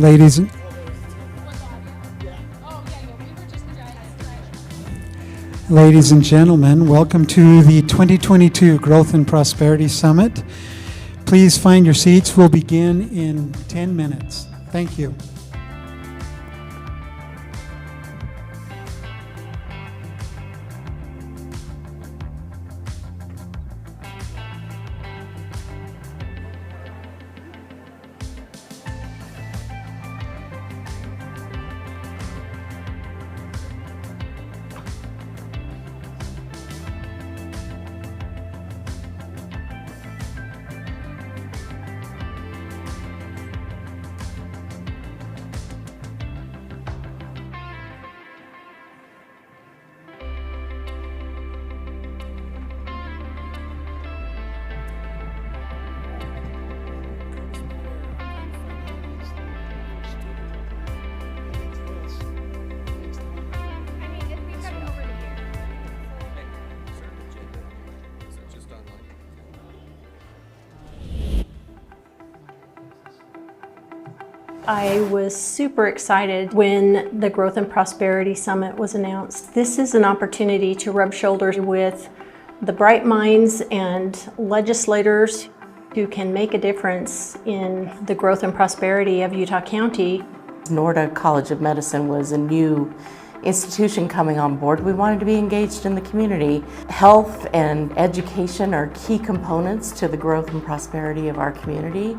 Ladies and Ladies and gentlemen, welcome to the 2022 Growth and Prosperity Summit. Please find your seats. We'll begin in 10 minutes. Thank you. I was super excited when the Growth and Prosperity Summit was announced. This is an opportunity to rub shoulders with the bright minds and legislators who can make a difference in the growth and prosperity of Utah County. NORDA College of Medicine was a new institution coming on board. We wanted to be engaged in the community. Health and education are key components to the growth and prosperity of our community,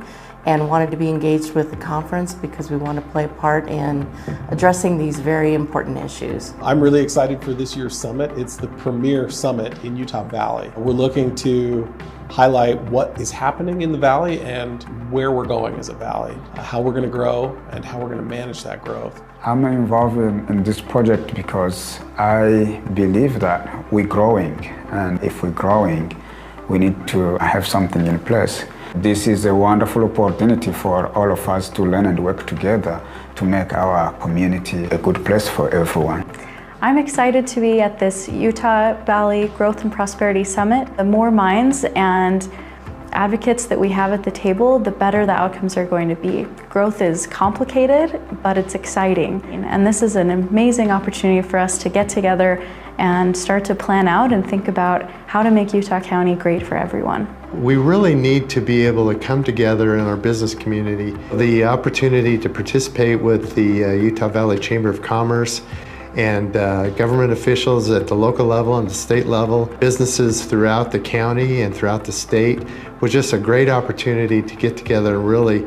and wanted to be engaged with the conference because we want to play a part in addressing these very important issues. I'm really excited for this year's summit. It's the premier summit in Utah Valley. We're looking to highlight what is happening in the Valley and where we're going as a Valley, how we're going to grow and how we're going to manage that growth. I'm involved in this project because I believe that we're growing, and if we're growing, we need to have something in place. This is a wonderful opportunity for all of us to learn and work together to make our community a good place for everyone. I'm excited to be at this Utah Valley Growth and Prosperity Summit. The more minds and advocates that we have at the table, the better the outcomes are going to be. Growth is complicated, but it's exciting. And this is an amazing opportunity for us to get together and start to plan out and think about how to make Utah County great for everyone. We really need to be able to come together in our business community. The opportunity to participate with the Utah Valley Chamber of Commerce and government officials at the local level and the state level, businesses throughout the county and throughout the state, was just a great opportunity to get together and really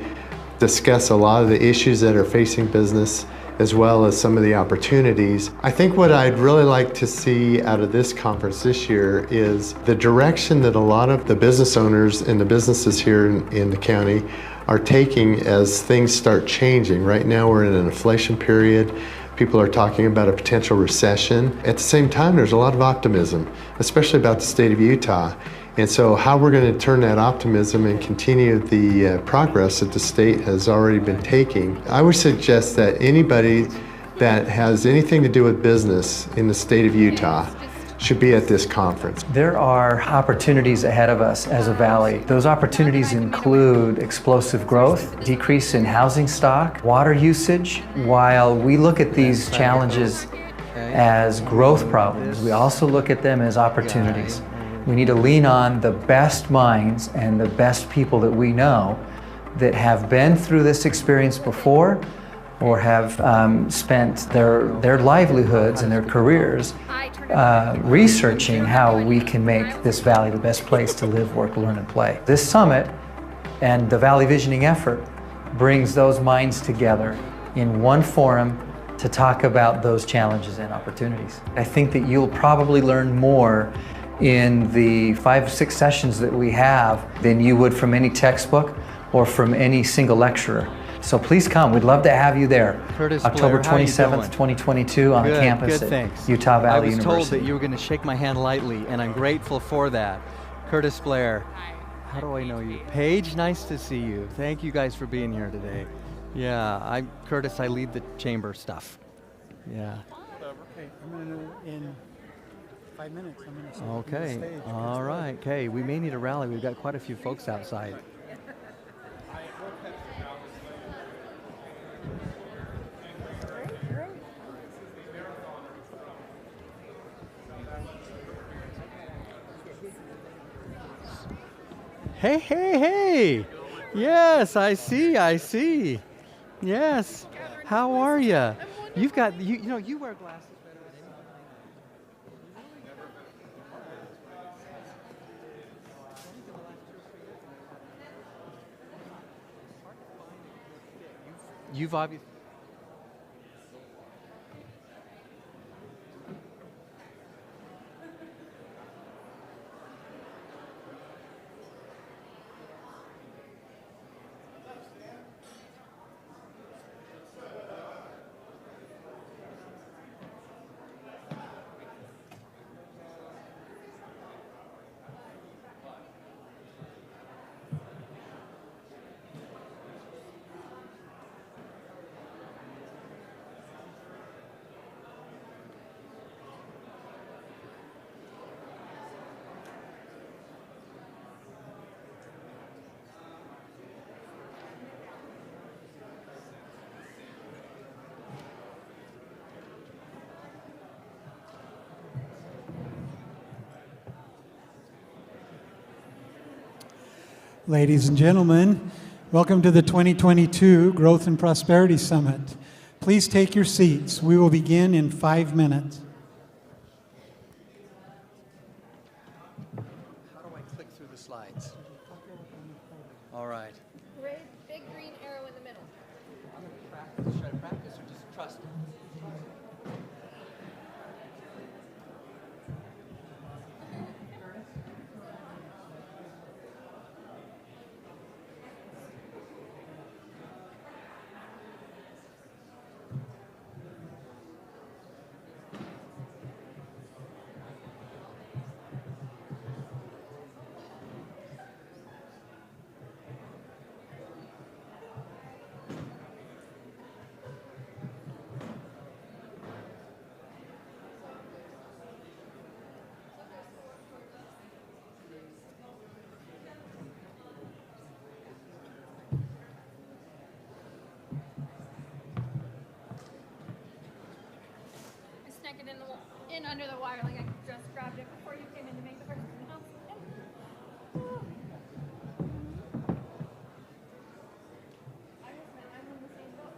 discuss a lot of the issues that are facing business, as well as some of the opportunities. I think what I'd really like to see out of this conference this year is the direction that a lot of the business owners and the businesses here in the county are taking as things start changing. Right now we're in an inflation period. People are talking about a potential recession. At the same time, there's a lot of optimism, especially about the state of Utah. And so how we're going to turn that optimism and continue the progress that the state has already been taking. I would suggest that anybody that has anything to do with business in the state of Utah should be at this conference. There are opportunities ahead of us as a valley. Those opportunities include explosive growth, decrease in housing stock, water usage. While we look at these challenges as growth problems, we also look at them as opportunities. We need to lean on the best minds and the best people that we know that have been through this experience before or have spent their livelihoods and their careers researching how we can make this valley the best place to live, work, learn, and play. This summit and the Valley Visioning effort brings those minds together in one forum to talk about those challenges and opportunities. I think that you'll probably learn more in the 5-6 sessions that we have than you would from any textbook or from any single lecturer. So please come. We'd love to have you there. Curtis, October Blair, 27th, 2022 on the campus at Utah Valley University. I was told that you were going to shake my hand lightly, and I'm grateful for that. Curtis, Blair, how do I know you? Paige, nice to see you. Thank you guys for being here today. Yeah, I'm Curtis. I lead the chamber stuff. Yeah. Okay, I'm going to, in 5 minutes, I'm going to sit on the stage. All right. Okay, we may need a rally. We've got quite a few folks outside. Hey, hey, hey. Yes, I see. Yes. How are you? You've got, you know, you wear glasses better than anyone. You've obviously. Ladies and gentlemen, welcome to the 2022 Growth and Prosperity Summit. Please take your seats. We will begin in 5 minutes. How do I click through the slides? All right. Big green arrow in the middle. I'm going to practice. Should I practice or just trust it? Snuck it in under the wire, like I just grabbed it before you came in to make the first announcement. I just meant I'm in the same boat.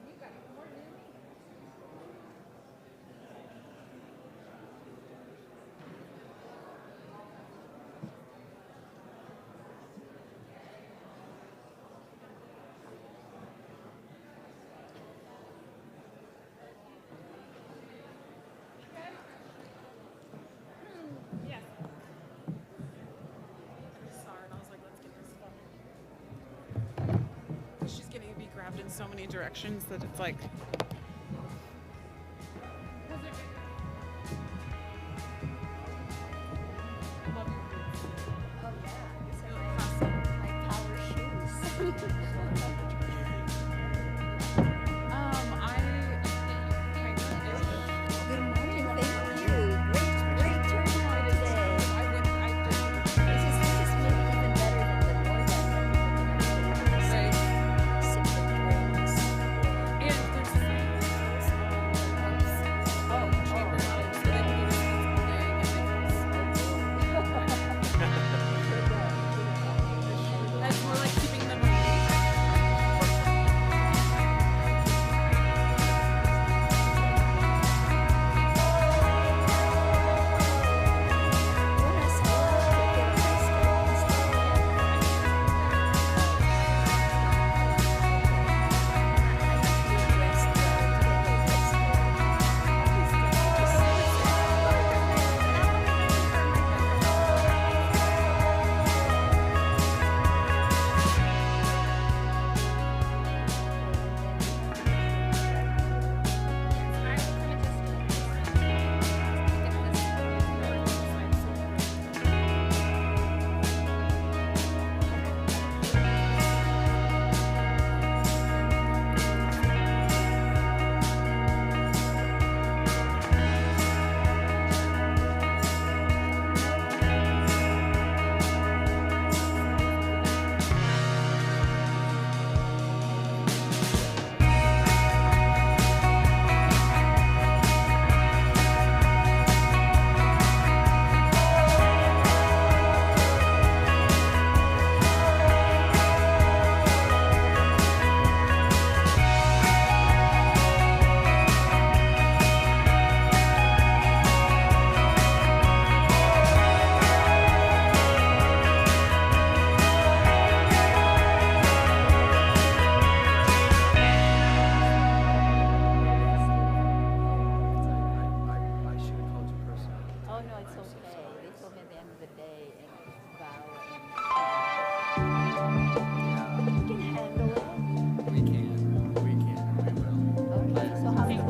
You got it more than me. Yes. Sorry, and I was like, let's get this done. She's getting to be grabbed in so many directions that it's like. can handle it. We can. We will. Okay, so how does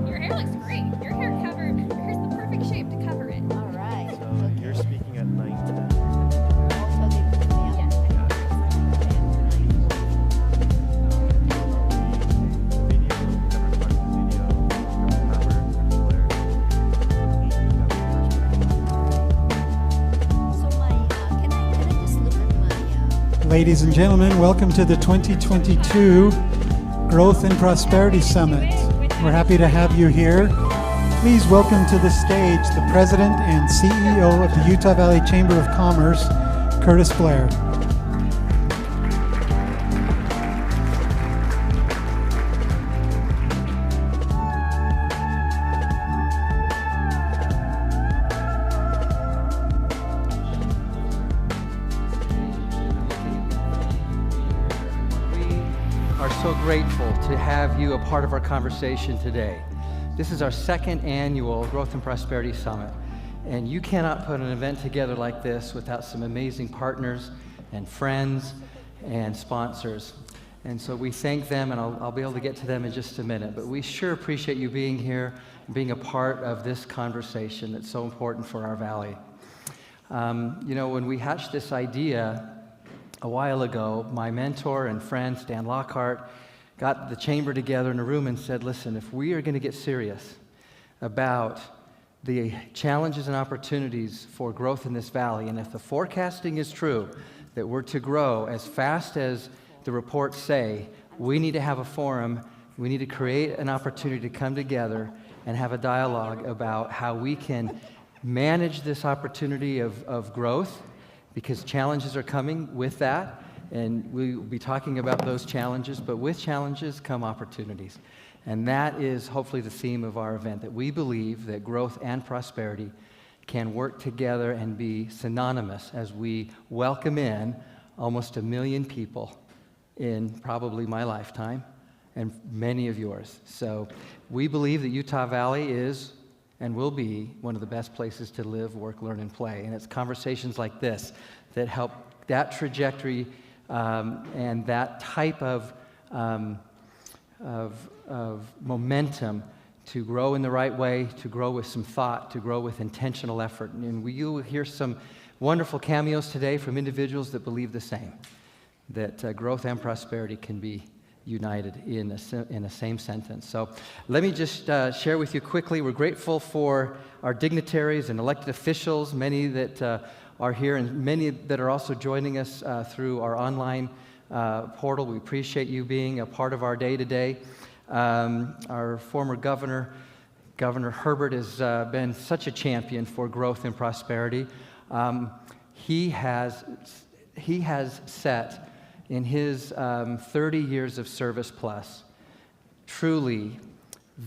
Your hair looks great. Your hair here's the perfect shape to cover it. all right. So you're speaking at 9 today. Also, they put me on Yes. So can I just look at my Ladies and gentlemen, welcome to the 2022 Growth and Prosperity Summit. We're happy to have you here. Please welcome to the stage the President and CEO of the Utah Valley Chamber of Commerce, Curtis Blair. We are so grateful to have you a part of our conversation today. This is our second annual Growth and Prosperity Summit, and you cannot put an event together like this without some amazing partners and friends and sponsors. And so we thank them, and I'll be able to get to them in just a minute, but we sure appreciate you being here and being a part of this conversation that's so important for our valley. You know, when we hatched this idea a while ago, my mentor and friend, Stan Lockhart, got the chamber together in a room and said, listen, if we are going to get serious about the challenges and opportunities for growth in this valley, and if the forecasting is true, that we're to grow as fast as the reports say, we need to have a forum, we need to create an opportunity to come together and have a dialogue about how we can manage this opportunity of growth, because challenges are coming with that. And we will be talking about those challenges, but with challenges come opportunities. And that is hopefully the theme of our event, that we believe that growth and prosperity can work together and be synonymous as we welcome in almost 1 million people in probably my lifetime and many of yours. So we believe that Utah Valley is and will be one of the best places to live, work, learn, and play. And it's conversations like this that help that trajectory and that type of momentum to grow in the right way, to grow with some thought, to grow with intentional effort. And you will hear some wonderful cameos today from individuals that believe the same, that growth and prosperity can be united in a same sentence. So let me just share with you quickly, we're grateful for our dignitaries and elected officials, many that are here and many that are also joining us through our online portal. We appreciate you being a part of our day today. Our former governor, Governor Herbert, has been such a champion for growth and prosperity. He has set in his 30 years of service plus, truly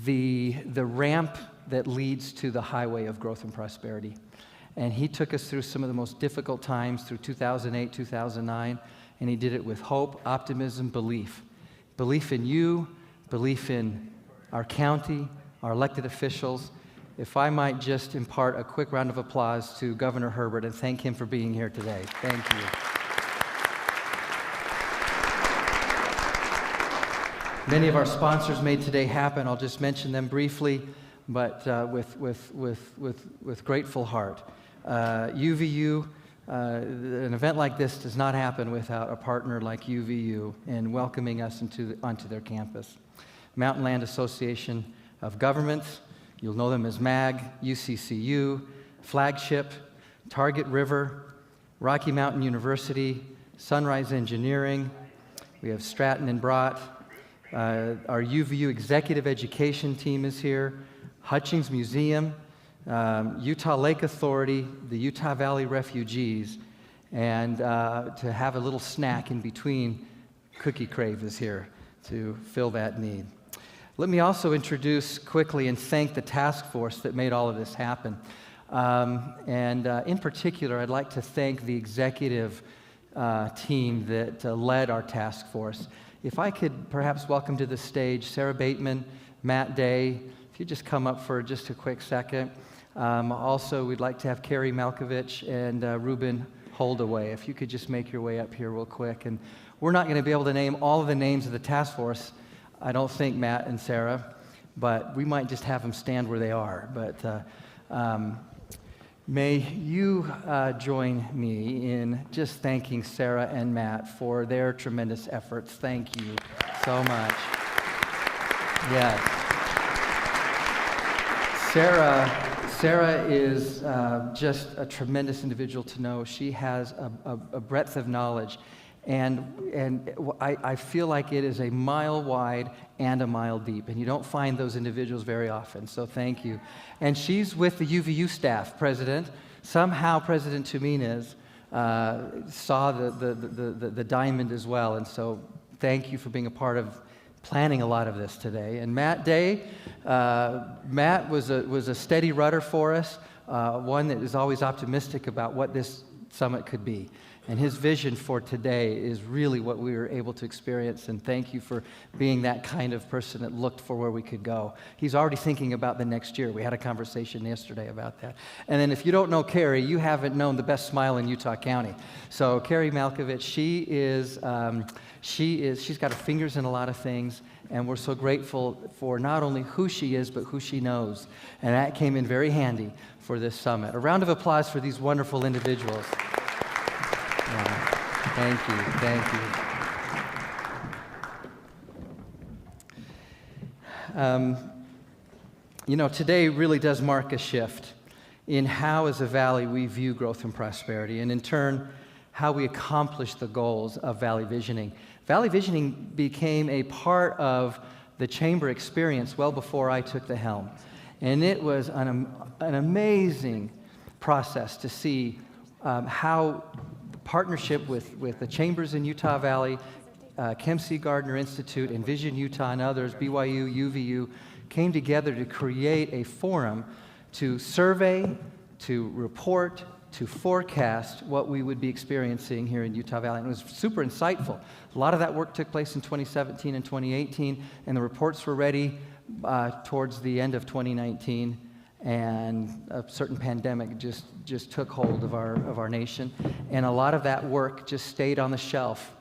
the ramp that leads to the highway of growth and prosperity. And he took us through some of the most difficult times through 2008, 2009, and he did it with hope, optimism, belief. Belief in you, belief in our county, our elected officials. If I might just impart a quick round of applause to Governor Herbert and thank him for being here today. Thank you. Many of our sponsors made today happen. I'll just mention them briefly, but with grateful heart. UVU, an event like this does not happen without a partner like UVU in welcoming us onto their campus. Mountain Land Association of Governments, you'll know them as MAG, UCCU, Flagship, Target River, Rocky Mountain University, Sunrise Engineering, we have Stratton and Brott. Our UVU Executive Education team is here, Hutchings Museum, Utah Lake Authority, the Utah Valley Refugees, and to have a little snack in between, Cookie Crave is here to fill that need. Let me also introduce quickly and thank the task force that made all of this happen. In particular, I'd like to thank the executive team that led our task force. If I could perhaps welcome to the stage Sarah Bateman, Matt Day, if you just come up for just a quick second. Also, we'd like to have Carrie Malkovich and Ruben hold away. If you could just make your way up here real quick. And we're not going to be able to name all of the names of the task force, I don't think, Matt and Sarah, but we might just have them stand where they are. But may you join me in just thanking Sarah and Matt for their tremendous efforts. Thank you so much. Yes. Sarah is just a tremendous individual to know. She has a breadth of knowledge, and I feel like it is a mile wide and a mile deep, and you don't find those individuals very often, so thank you. And she's with the UVU staff, President. Somehow President Tuminez saw the diamond as well, and so thank you for being a part of planning a lot of this today. And Matt Day, Matt was a steady rudder for us, one that is always optimistic about what this summit could be. And his vision for today is really what we were able to experience, and thank you for being that kind of person that looked for where we could go. He's already thinking about the next year. We had a conversation yesterday about that. And then if you don't know Carrie, you haven't known the best smile in Utah County. So Carrie Malkovich, she's got her fingers in a lot of things, and we're so grateful for not only who she is, but who she knows. And that came in very handy for this summit. A round of applause for these wonderful individuals. Thank you, thank you. Today really does mark a shift in how, as a valley, we view growth and prosperity, and in turn, how we accomplish the goals of Valley Visioning. Valley Visioning became a part of the chamber experience well before I took the helm, and it was an amazing process to see how partnership with the chambers in Utah Valley, Kim C. Gardner Institute, Envision Utah, and others, BYU, UVU, came together to create a forum to survey, to report, to forecast what we would be experiencing here in Utah Valley. And it was super insightful. A lot of that work took place in 2017 and 2018, and the reports were ready towards the end of 2019. And a certain pandemic just took hold of our nation, and a lot of that work just stayed on the shelf.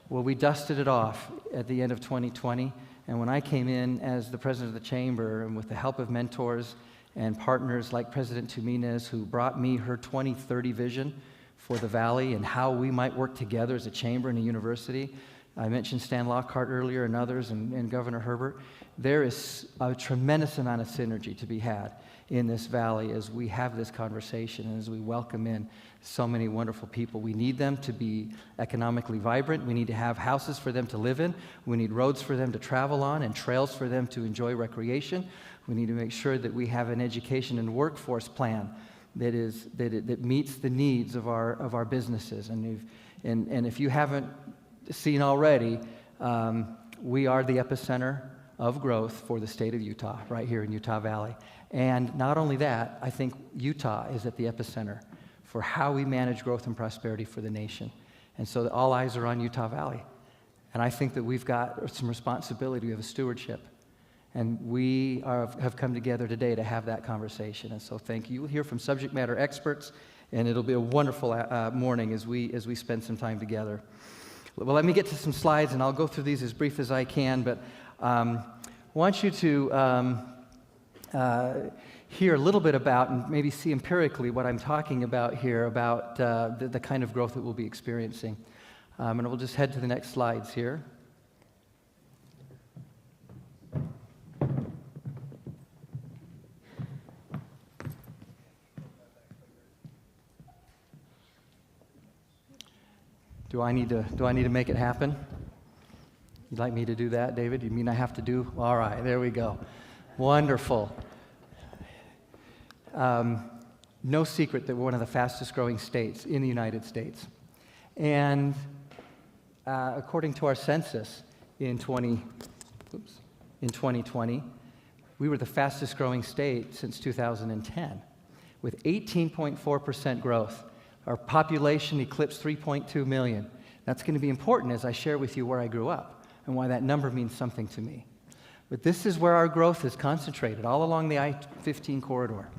Well, we dusted it off at the end of 2020, and when I came in as the president of the chamber, and with the help of mentors and partners like President Tuminez, who brought me her 2030 vision for the Valley and how we might work together as a chamber and a university. I mentioned Stan Lockhart earlier and others, and Governor Herbert. There is a tremendous amount of synergy to be had in this valley as we have this conversation and as we welcome in so many wonderful people. We need them to be economically vibrant. We need to have houses for them to live in. We need roads for them to travel on and trails for them to enjoy recreation. We need to make sure that we have an education and workforce plan that meets the needs of our businesses. And if you haven't seen already, we are the epicenter of growth for the state of Utah, right here in Utah Valley. And not only that, I think Utah is at the epicenter for how we manage growth and prosperity for the nation. And so all eyes are on Utah Valley. And I think that we've got some responsibility, we have a stewardship. And we have come together today to have that conversation. And so thank you. You'll hear from subject matter experts, and it'll be a wonderful morning as we spend some time together. Well, let me get to some slides, and I'll go through these as brief as I can, but I want you to hear a little bit about and maybe see empirically what I'm talking about here, about the kind of growth that we'll be experiencing. And we'll just head to the next slides here. Do I need to make it happen? You'd like me to do that, David? You mean I have to do? All right, there we go. Wonderful. No secret that we're one of the fastest growing states in the United States. And according to our census in 2020, we were the fastest growing state since 2010, with 18.4% growth. Our population eclipsed 3.2 million. That's going to be important as I share with you where I grew up and why that number means something to me. But this is where our growth is concentrated, all along the I-15 corridor.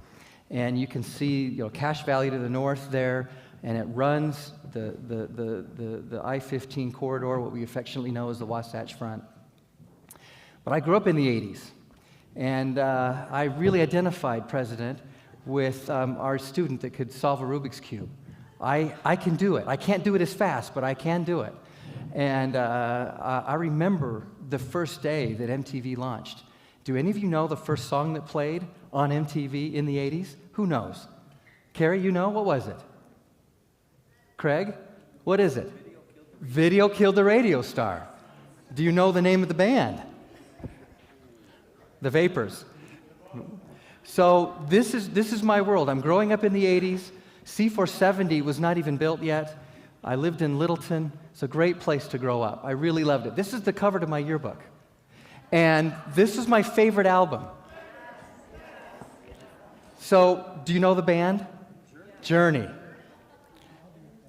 And you can see, Cache Valley to the north there, and it runs the I-15 corridor, what we affectionately know as the Wasatch Front. But I grew up in the 80s, and I really identified, President, with our student that could solve a Rubik's Cube. I can do it. I can't do it as fast, but I can do it. And I remember the first day that MTV launched. Do any of you know the first song that played on MTV in the 80s? Who knows? Carrie, you know? What was it? Craig? What is it? Video Killed the Radio Star. Do you know the name of the band? The Vapors. So this is my world. I'm growing up in the 80s. C470 was not even built yet. I lived in Littleton. It's a great place to grow up. I really loved it. This is the cover to my yearbook. And this is my favorite album. So, do you know the band? Journey.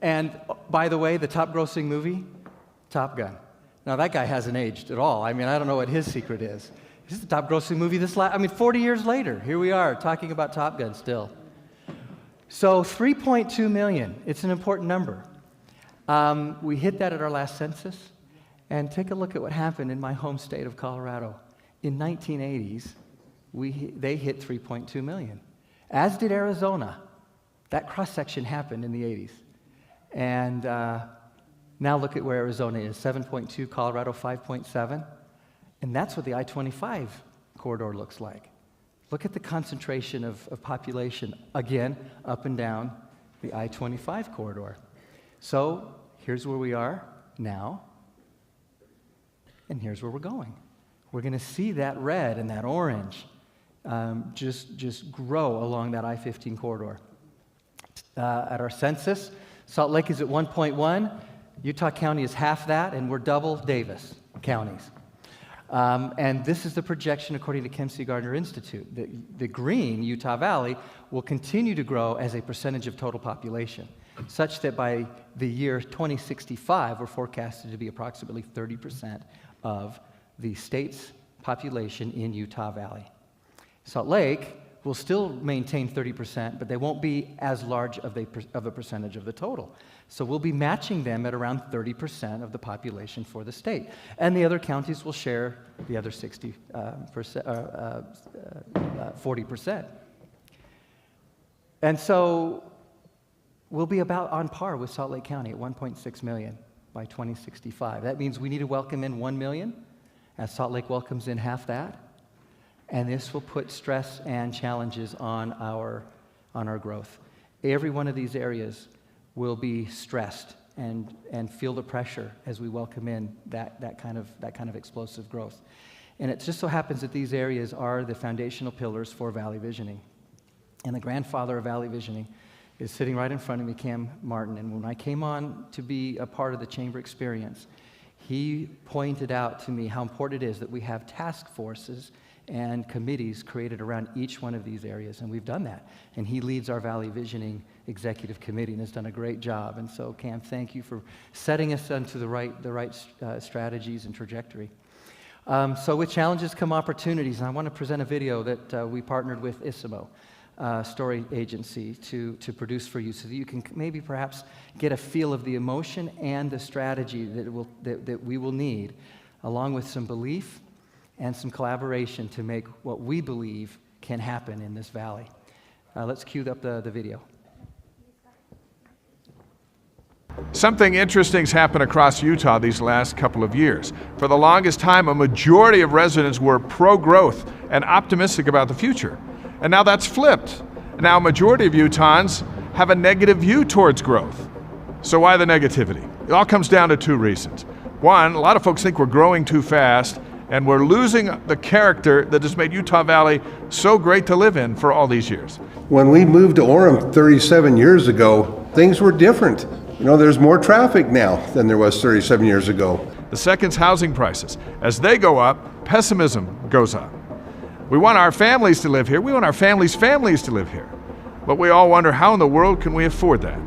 And by the way, the top grossing movie? Top Gun. Now that guy hasn't aged at all. I mean, I don't know what his secret is. This is the top grossing movie 40 years later. Here we are talking about Top Gun still. So 3.2 million, it's an important number. We hit that at our last census. And take a look at what happened in my home state of Colorado. In 1980s, they hit 3.2 million, as did Arizona. That cross-section happened in the 80s. And now look at where Arizona is, 7.2, Colorado 5.7. And that's what the I-25 corridor looks like. Look at the concentration of population, again, up and down the I-25 corridor. So here's where we are now. And here's where we're going. We're going to see that red and that orange just grow along that I-15 corridor. At our census, Salt Lake is at 1.1. Utah County is half that, and we're double Davis counties. And this is the projection according to Kempsey Gardner Institute. The green, Utah Valley, will continue to grow as a percentage of total population, such that by the year 2065, we're forecasted to be approximately 30% of the state's population in Utah Valley. Salt Lake will still maintain 30%, but they won't be as large of a percentage of the total. So we'll be matching them at around 30% of the population for the state. And the other counties will share the other 40%. And so we'll be about on par with Salt Lake County at 1.6 million by 2065. That means we need to welcome in 1 million, as Salt Lake welcomes in half that. And this will put stress and challenges on our growth. Every one of these areas will be stressed and feel the pressure as we welcome in that kind of explosive growth. And it just so happens that these areas are the foundational pillars for Valley Visioning. And the grandfather of Valley Visioning is sitting right in front of me, Cam Martin. And when I came on to be a part of the chamber experience, he pointed out to me how important it is that we have task forces and committees created around each one of these areas, and we've done that. And he leads our Valley Visioning Executive Committee and has done a great job. And so, Cam, thank you for setting us onto the right strategies and trajectory. So with challenges come opportunities, and I want to present a video that we partnered with Isimo Story Agency to produce for you, so that you can maybe perhaps get a feel of the emotion and the strategy that we will need, along with some belief and some collaboration to make what we believe can happen in this valley. Let's cue up the video. Something interesting's happened across Utah these last couple of years. For the longest time, a majority of residents were pro-growth and optimistic about the future. And now that's flipped. Now a majority of Utahns have a negative view towards growth. So why the negativity? It all comes down to two reasons. One, a lot of folks think we're growing too fast, and we're losing the character that has made Utah Valley so great to live in for all these years. When we moved to Orem 37 years ago, things were different. You know, there's more traffic now than there was 37 years ago. The second's housing prices. As they go up, pessimism goes up. We want our families to live here. We want our families' families to live here. But we all wonder, how in the world can we afford that?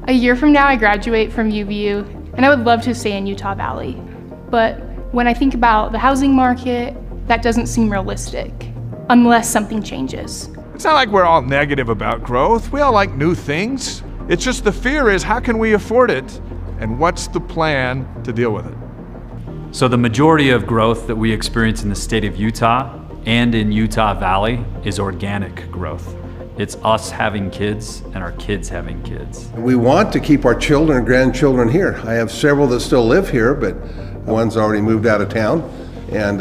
A year from now, I graduate from UVU, and I would love to stay in Utah Valley. But when I think about the housing market, that doesn't seem realistic, unless something changes. It's not like we're all negative about growth. We all like new things. It's just the fear is, how can we afford it? And what's the plan to deal with it? So the majority of growth that we experience in the state of Utah and in Utah Valley is organic growth. It's us having kids and our kids having kids. We want to keep our children and grandchildren here. I have several that still live here, but one's already moved out of town, and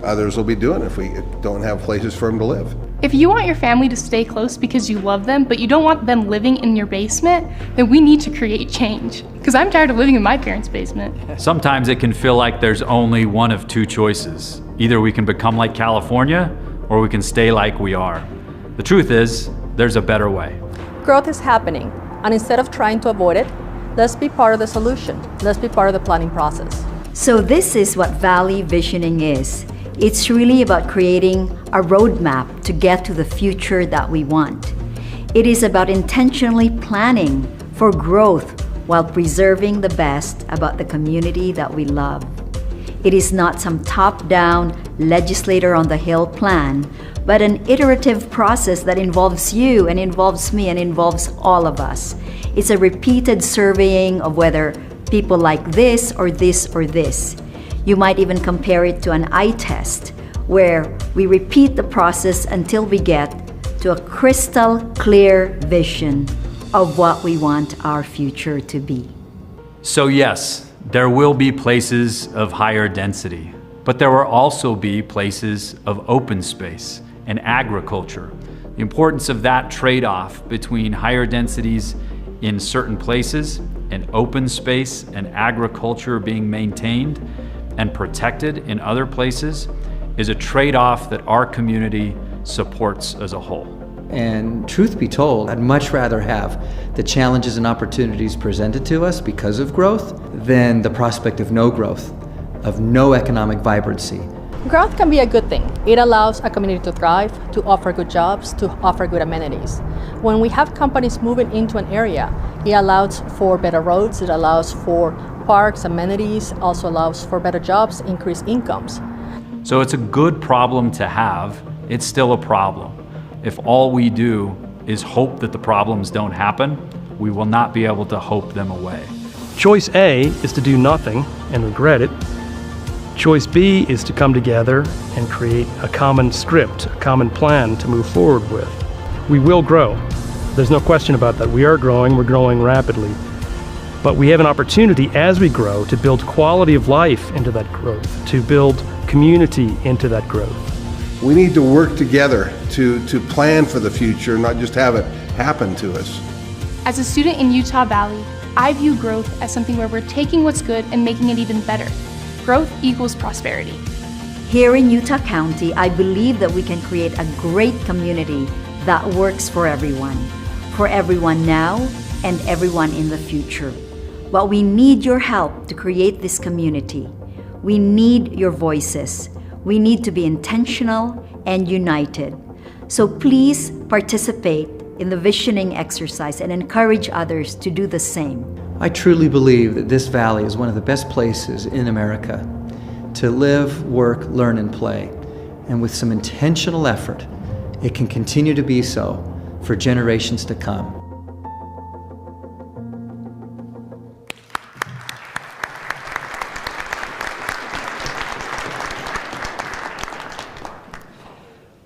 others will be doing it if we don't have places for them to live. If you want your family to stay close because you love them, but you don't want them living in your basement, then we need to create change. Because I'm tired of living in my parents' basement. Sometimes it can feel like there's only one of two choices. Either we can become like California, or we can stay like we are. The truth is, there's a better way. Growth is happening, and instead of trying to avoid it, let's be part of the solution. Let's be part of the planning process. So this is what Valley Visioning is. It's really about creating a roadmap to get to the future that we want. It is about intentionally planning for growth while preserving the best about the community that we love. It is not some top-down, legislator on the hill plan, but an iterative process that involves you and involves me and involves all of us. It's a repeated surveying of whether people like this or this or this. You might even compare it to an eye test, where we repeat the process until we get to a crystal clear vision of what we want our future to be. So yes, there will be places of higher density, but there will also be places of open space and agriculture. The importance of that trade-off between higher densities in certain places and open space and agriculture being maintained and protected in other places is a trade-off that our community supports as a whole. And truth be told, I'd much rather have the challenges and opportunities presented to us because of growth than the prospect of no growth, of no economic vibrancy. Growth can be a good thing. It allows a community to thrive, to offer good jobs, to offer good amenities. When we have companies moving into an area, it allows for better roads, it allows for parks, amenities, also allows for better jobs, increased incomes. So it's a good problem to have. It's still a problem. If all we do is hope that the problems don't happen, we will not be able to hope them away. Choice A is to do nothing and regret it. Choice B is to come together and create a common script, a common plan to move forward with. We will grow. There's no question about that. We are growing, we're growing rapidly. But we have an opportunity as we grow to build quality of life into that growth, to build community into that growth. We need to work together to plan for the future, not just have it happen to us. As a student in Utah Valley, I view growth as something where we're taking what's good and making it even better. Growth equals prosperity. Here in Utah County, I believe that we can create a great community that works for everyone now and everyone in the future. But we need your help to create this community. We need your voices. We need to be intentional and united. So please participate in the visioning exercise and encourage others to do the same. I truly believe that this valley is one of the best places in America to live, work, learn, and play. And with some intentional effort, it can continue to be so for generations to come.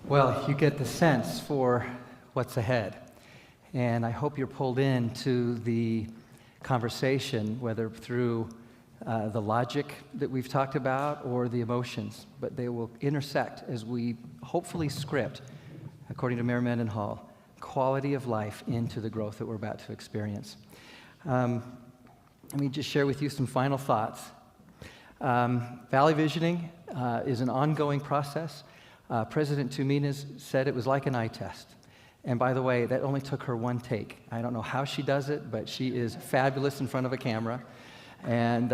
Well, you get the sense for what's ahead. And I hope you're pulled into the conversation, whether through the logic that we've talked about or the emotions, but they will intersect as we hopefully script, according to Mayor Mendenhall, quality of life into the growth that we're about to experience. Let me just share with you some final thoughts. Valley Visioning is an ongoing process. President Tuminez said it was like an eye test. And by the way, that only took her one take. I don't know how she does it, but she is fabulous in front of a camera. And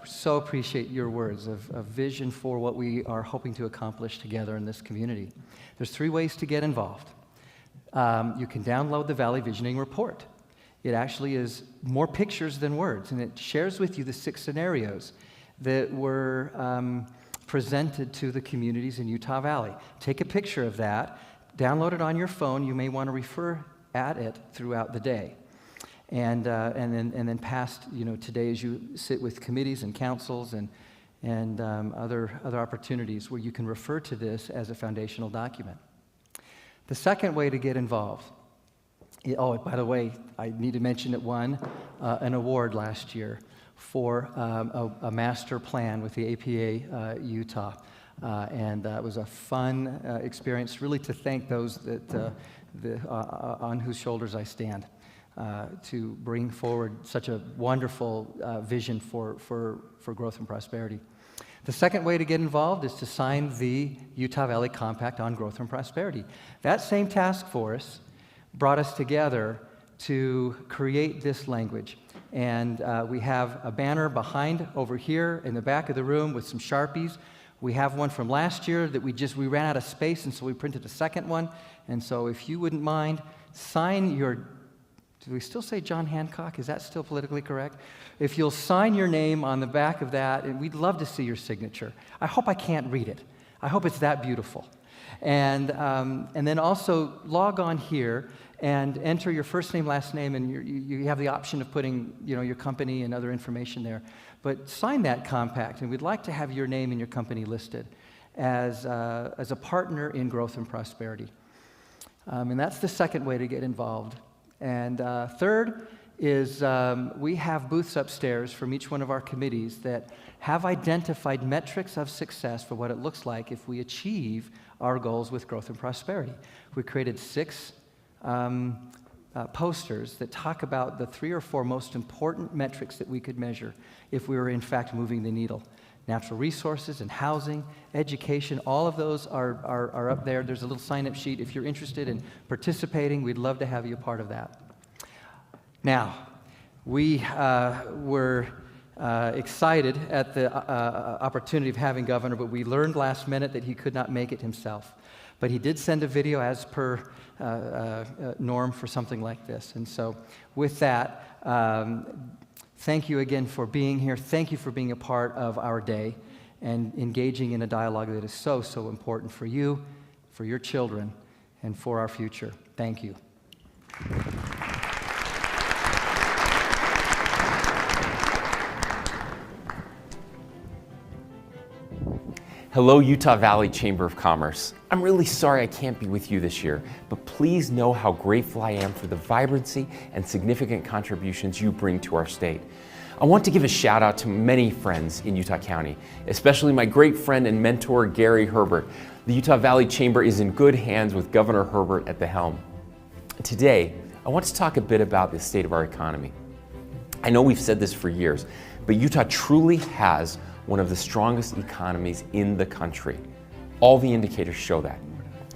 so appreciate your words of vision for what we are hoping to accomplish together in this community. There's 3 ways to get involved. You can download the Valley Visioning report. It actually is more pictures than words, and it shares with you the 6 scenarios that were presented to the communities in Utah Valley. Take a picture of that. Download it on your phone. You may want to refer at it throughout the day. and then past, today as you sit with committees and councils and other opportunities where you can refer to this as a foundational document. The second way to get involved, by the way, I need to mention that won an award last year for a master plan with the APA Utah. And it was a fun experience, really to thank those that on whose shoulders I stand to bring forward such a wonderful vision for growth and prosperity. The second way to get involved is to sign the Utah Valley Compact on Growth and Prosperity. That same task force brought us together to create this language. And we have a banner behind over here in the back of the room with some Sharpies. We have one from last year that we ran out of space, and so we printed a second one. And so if you wouldn't mind, sign your, do we still say John Hancock? Is that still politically correct? If you'll sign your name on the back of that, and we'd love to see your signature. I hope I can't read it. I hope it's that beautiful. And then also log on here and enter your first name, last name, and you have the option of putting your company and other information there. But sign that compact, and we'd like to have your name and your company listed as a partner in growth and prosperity. And that's the second way to get involved. And third is we have booths upstairs from each one of our committees that have identified metrics of success for what it looks like if we achieve our goals with growth and prosperity. We created 6 posters that talk about the 3 or 4 most important metrics that we could measure if we were in fact moving the needle. Natural resources and housing, education, all of those are up there. There's a little sign-up sheet. If you're interested in participating, we'd love to have you a part of that. Now, we were excited at the opportunity of having Governor, but we learned last minute that he could not make it himself. But he did send a video as per norm for something like this. And so with that, thank you again for being here. Thank you for being a part of our day and engaging in a dialogue that is so, so important for you, for your children, and for our future. Thank you. Hello, Utah Valley Chamber of Commerce. I'm really sorry I can't be with you this year, but please know how grateful I am for the vibrancy and significant contributions you bring to our state. I want to give a shout out to many friends in Utah County, especially my great friend and mentor, Gary Herbert. The Utah Valley Chamber is in good hands with Governor Herbert at the helm. Today, I want to talk a bit about the state of our economy. I know we've said this for years, but Utah truly has one of the strongest economies in the country. All the indicators show that.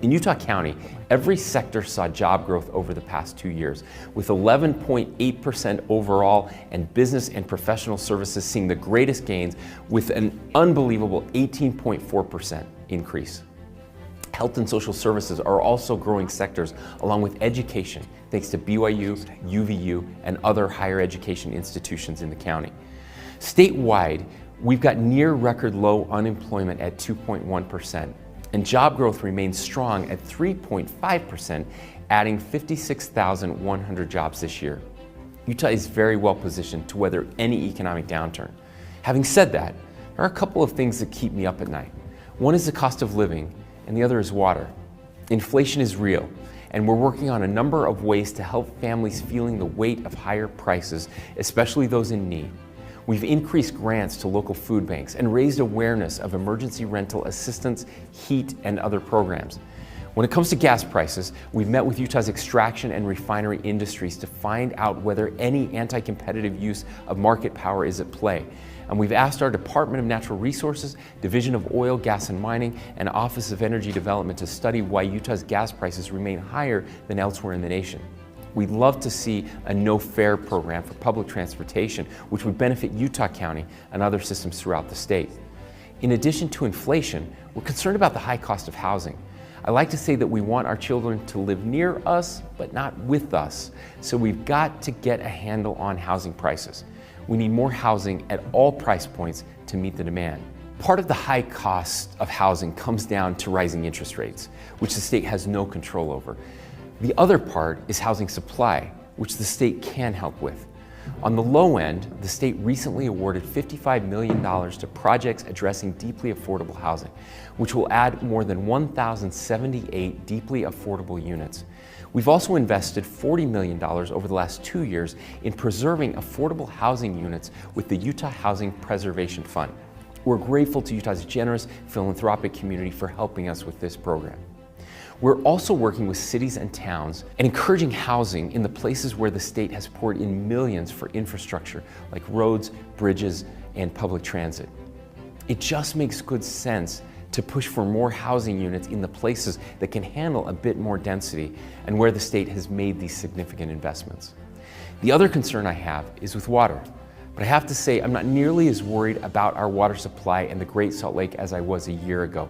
In Utah County, every sector saw job growth over the past 2 years, with 11.8% overall and business and professional services seeing the greatest gains with an unbelievable 18.4% increase. Health and social services are also growing sectors along with education, thanks to BYU, UVU, and other higher education institutions in the county. Statewide, we've got near record low unemployment at 2.1%, and job growth remains strong at 3.5%, adding 56,100 jobs this year. Utah is very well positioned to weather any economic downturn. Having said that, there are a couple of things that keep me up at night. One is the cost of living, and the other is water. Inflation is real, and we're working on a number of ways to help families feeling the weight of higher prices, especially those in need. We've increased grants to local food banks and raised awareness of emergency rental assistance, heat, and other programs. When it comes to gas prices, we've met with Utah's extraction and refinery industries to find out whether any anti-competitive use of market power is at play. And we've asked our Department of Natural Resources, Division of Oil, Gas and Mining, and Office of Energy Development to study why Utah's gas prices remain higher than elsewhere in the nation. We'd love to see a no-fare program for public transportation, which would benefit Utah County and other systems throughout the state. In addition to inflation, we're concerned about the high cost of housing. I like to say that we want our children to live near us, but not with us. So we've got to get a handle on housing prices. We need more housing at all price points to meet the demand. Part of the high cost of housing comes down to rising interest rates, which the state has no control over. The other part is housing supply, which the state can help with. On the low end, the state recently awarded $55 million to projects addressing deeply affordable housing, which will add more than 1,078 deeply affordable units. We've also invested $40 million over the last 2 years in preserving affordable housing units with the Utah Housing Preservation Fund. We're grateful to Utah's generous philanthropic community for helping us with this program. We're also working with cities and towns and encouraging housing in the places where the state has poured in millions for infrastructure like roads, bridges, and public transit. It just makes good sense to push for more housing units in the places that can handle a bit more density and where the state has made these significant investments. The other concern I have is with water. But I have to say, I'm not nearly as worried about our water supply in the Great Salt Lake as I was a year ago.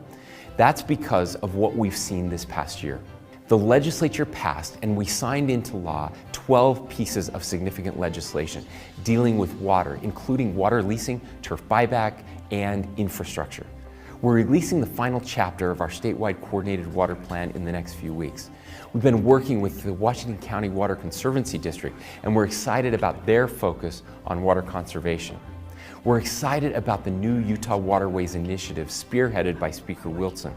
That's because of what we've seen this past year. The legislature passed and we signed into law 12 pieces of significant legislation dealing with water, including water leasing, turf buyback, and infrastructure. We're releasing the final chapter of our statewide coordinated water plan in the next few weeks. We've been working with the Washington County Water Conservancy District, and we're excited about their focus on water conservation. We're excited about the new Utah Waterways Initiative spearheaded by Speaker Wilson.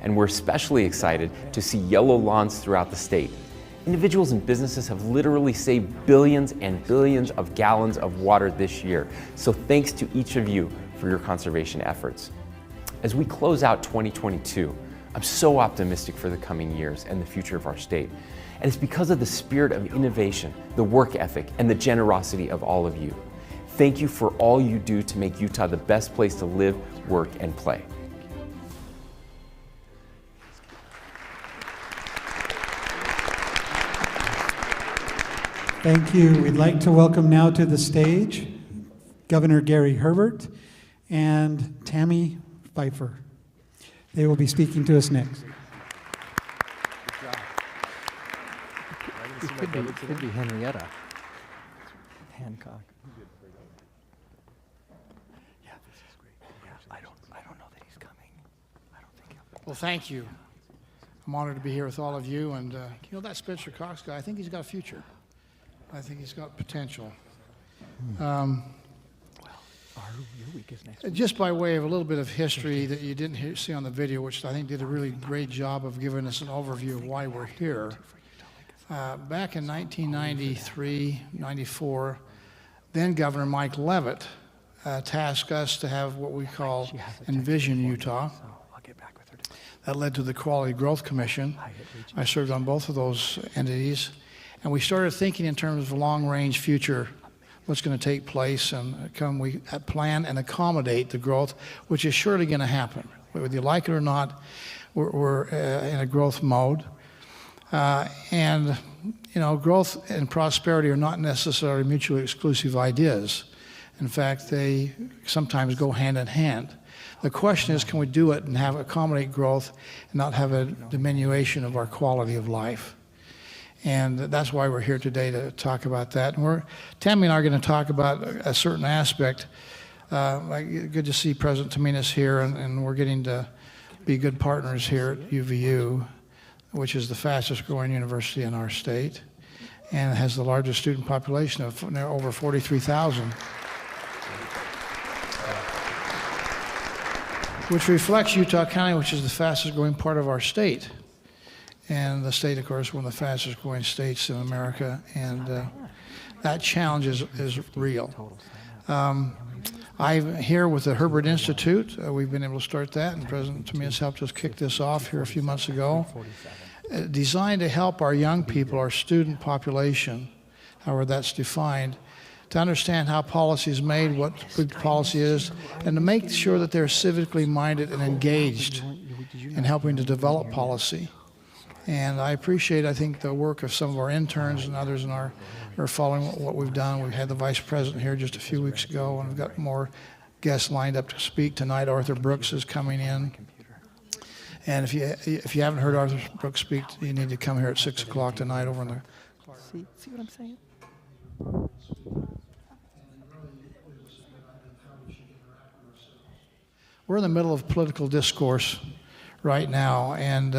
And we're especially excited to see yellow lawns throughout the state. Individuals and businesses have literally saved billions and billions of gallons of water this year. So thanks to each of you for your conservation efforts. As we close out 2022, I'm so optimistic for the coming years and the future of our state. And it's because of the spirit of innovation, the work ethic, and the generosity of all of you. Thank you for all you do to make Utah the best place to live, work, and play. Thank you. We'd like to welcome now to the stage Governor Gary Herbert and Tami Pyfer. They will be speaking to us next. It could be Henrietta Hancock. Yeah, this is great. Yeah, I don't know that he's coming. I don't think he'll. Well, thank you. I'm honored to be here with all of you. And you know that Spencer Cox guy, I think he's got a future. I think he's got potential. Your week is next week. Just by way of a little bit of history that you didn't see on the video, which I think did a really great job of giving us an overview of why we're here. Back in 1993, 94, then Governor Mike Leavitt tasked us to have what we call Envision Utah. That led to the Quality Growth Commission. I served on both of those entities. And we started thinking in terms of a long-range future, what's going to take place, and can we plan and accommodate the growth, which is surely going to happen. Whether you like it or not, we're in a growth mode. And, you know, growth and prosperity are not necessarily mutually exclusive ideas. In fact, they sometimes go hand in hand. The question is, can we do it and accommodate growth and not have a diminution of our quality of life? And that's why we're here today, to talk about that. And Tami and I are going to talk about a certain aspect. Good to see President Tuminez here, and we're getting to be good partners here at UVU, which is the fastest growing university in our state, and has the largest student population of over 43,000. Which reflects Utah County, which is the fastest growing part of our state. And the state, of course, one of the fastest growing states in America, and that challenge is real. I'm here with the Herbert Institute. We've been able to start that, and President Tuminez helped us kick this off here a few months ago. Designed to help our young people, our student population, however that's defined, to understand how policy is made, what good policy is, and to make sure that they're civically minded and engaged in helping to develop policy. And I appreciate, I think, the work of some of our interns and others are following what we've done. We had the Vice President here just a few weeks ago, and we've got more guests lined up to speak tonight. Arthur Brooks is coming in. And if you haven't heard Arthur Brooks speak, you need to come here at 6 o'clock tonight over in the... See what I'm saying? We're in the middle of political discourse right now, and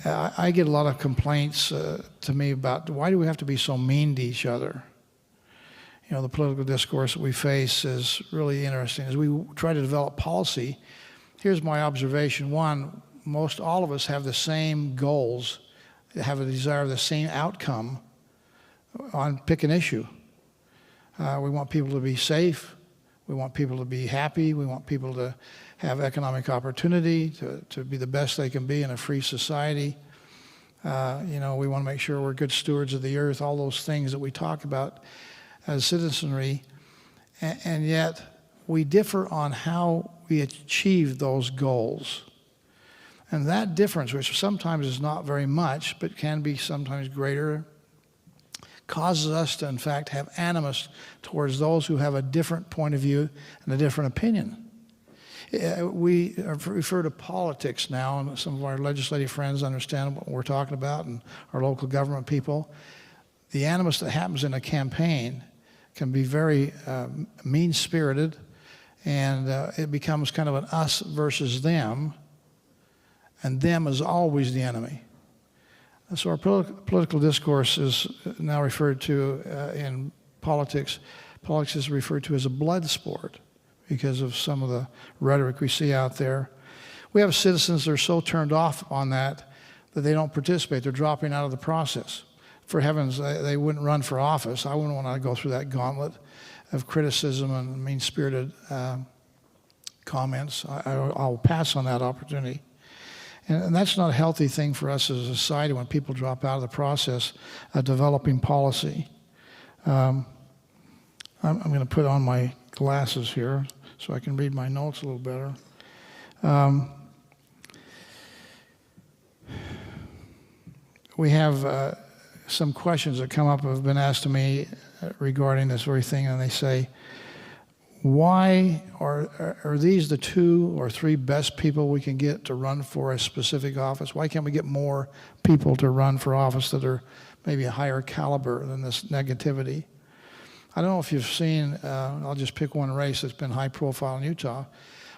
I get a lot of complaints to me about why do we have to be so mean to each other? You know, the political discourse that we face is really interesting. As we try to develop policy, here's my observation. One, most all of us have the same goals, have a desire of the same outcome on pick an issue. We want people to be safe. We want people to be happy. We want people to have economic opportunity, to be the best they can be in a free society. You know, we want to make sure we're good stewards of the earth, all those things that we talk about as citizenry. And yet, we differ on how we achieve those goals. And that difference, which sometimes is not very much, but can be sometimes greater, causes us to, in fact, have animus towards those who have a different point of view and a different opinion. We refer to politics now, and some of our legislative friends understand what we're talking about, and our local government people. The animus that happens in a campaign can be very mean-spirited, and it becomes kind of an us versus them, and them is always the enemy. So our political discourse is now referred to in politics. Politics is referred to as a blood sport because of some of the rhetoric we see out there. We have citizens that are so turned off on that they don't participate. They're dropping out of the process. For heavens, they wouldn't run for office. I wouldn't want to go through that gauntlet of criticism and mean-spirited comments. I'll pass on that opportunity. And that's not a healthy thing for us as a society when people drop out of the process of developing policy. I'm going to put on my glasses here so I can read my notes a little better. We have some questions that come up have been asked to me regarding this very thing, and they say, why are these the 2 or 3 best people we can get to run for a specific office? Why can't we get more people to run for office that are maybe a higher caliber than this negativity? I don't know if you've seen, I'll just pick one race that's been high profile in Utah.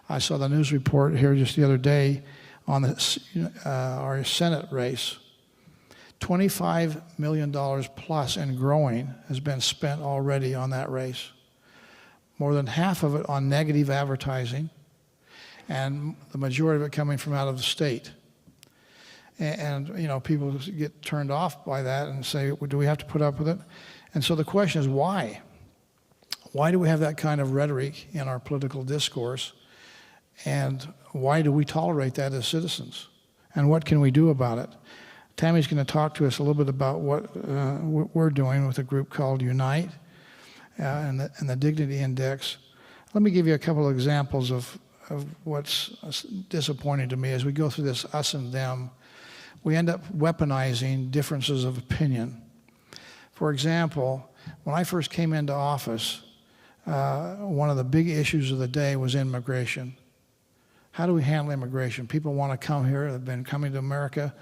I saw the news report here just the other day on our Senate race. $25 million plus and growing has been spent already on that race. More than half of it on negative advertising, and the majority of it coming from out of the state. And you know, people get turned off by that and say, well, do we have to put up with it? And so the question is, why? Why do we have that kind of rhetoric in our political discourse? And why do we tolerate that as citizens? And what can we do about it? Tammy's going to talk to us a little bit about what we're doing with a group called Unite and the Dignity Index. Let me give you a couple of examples of what's disappointing to me. As we go through this us and them, we end up weaponizing differences of opinion. For example, when I first came into office, one of the big issues of the day was immigration. How do we handle immigration? People want to come here, they've been coming to America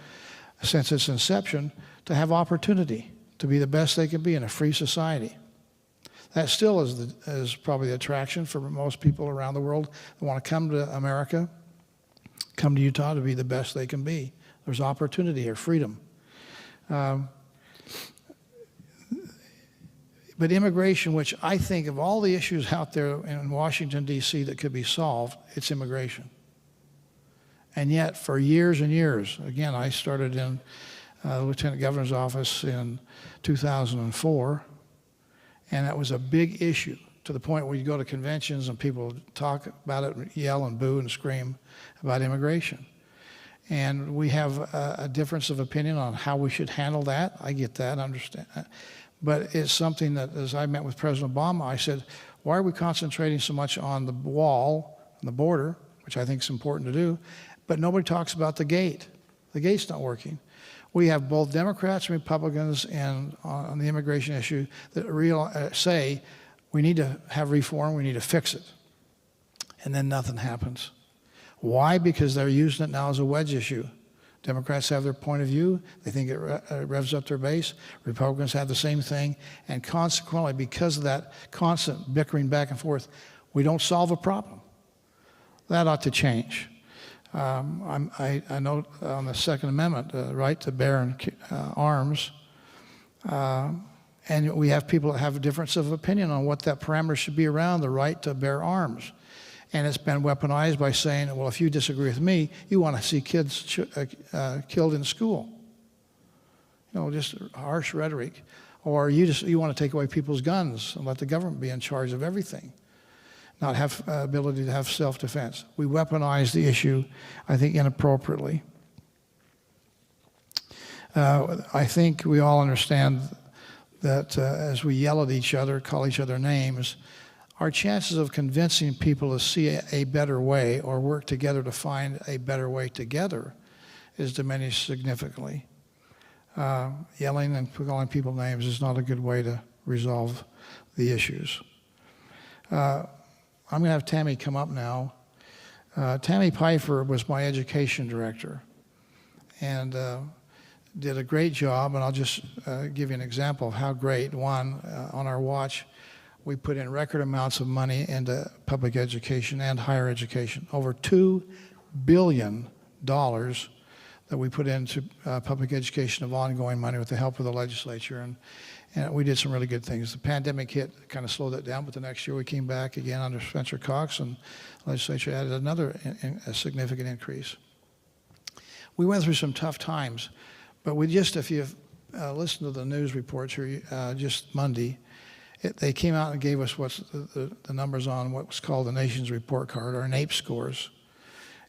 since its inception, to have opportunity, to be the best they can be in a free society. That still is probably the attraction for most people around the world that want to come to America, come to Utah to be the best they can be. There's opportunity here, freedom. But immigration, which I think of all the issues out there in Washington, D.C. that could be solved, it's immigration. And yet, for years and years, again, I started in the Lieutenant Governor's office in 2004, and that was a big issue to the point where you go to conventions and people talk about it, yell and boo and scream about immigration. And we have a difference of opinion on how we should handle that. I get that, understand that. But it's something that, as I met with President Obama, I said, why are we concentrating so much on the wall and the border, which I think is important to do, but nobody talks about the gate. The gate's not working. We have both Democrats and Republicans on the immigration issue that say we need to have reform, we need to fix it. And then nothing happens. Why? Because they're using it now as a wedge issue. Democrats have their point of view. They think it revs up their base. Republicans have the same thing. And consequently, because of that constant bickering back and forth, we don't solve a problem. That ought to change. I note on the Second Amendment, the right to bear arms, and we have people that have a difference of opinion on what that parameter should be around the right to bear arms. And it's been weaponized by saying, well, if you disagree with me, you want to see kids killed in school. You know, just harsh rhetoric. Or you want to take away people's guns and let the government be in charge of everything, not have ability to have self-defense. We weaponize the issue, I think, inappropriately. I think we all understand that as we yell at each other, call each other names, our chances of convincing people to see a better way or work together to find a better way together is diminished significantly. Yelling and calling people names is not a good way to resolve the issues. I'm going to have Tami come up now. Tami Pyfer was my education director and did a great job, and I'll just give you an example of how great. One, on our watch, we put in record amounts of money into public education and higher education. Over $2 billion that we put into public education of ongoing money with the help of the legislature, and we did some really good things. The pandemic hit, kind of slowed that down, but the next year we came back again under Spencer Cox, and the legislature added another a significant increase. We went through some tough times, but we just, if you've listened to the news reports here just Monday, they came out and gave us what's the numbers on what was called the nation's report card, our NAEP scores,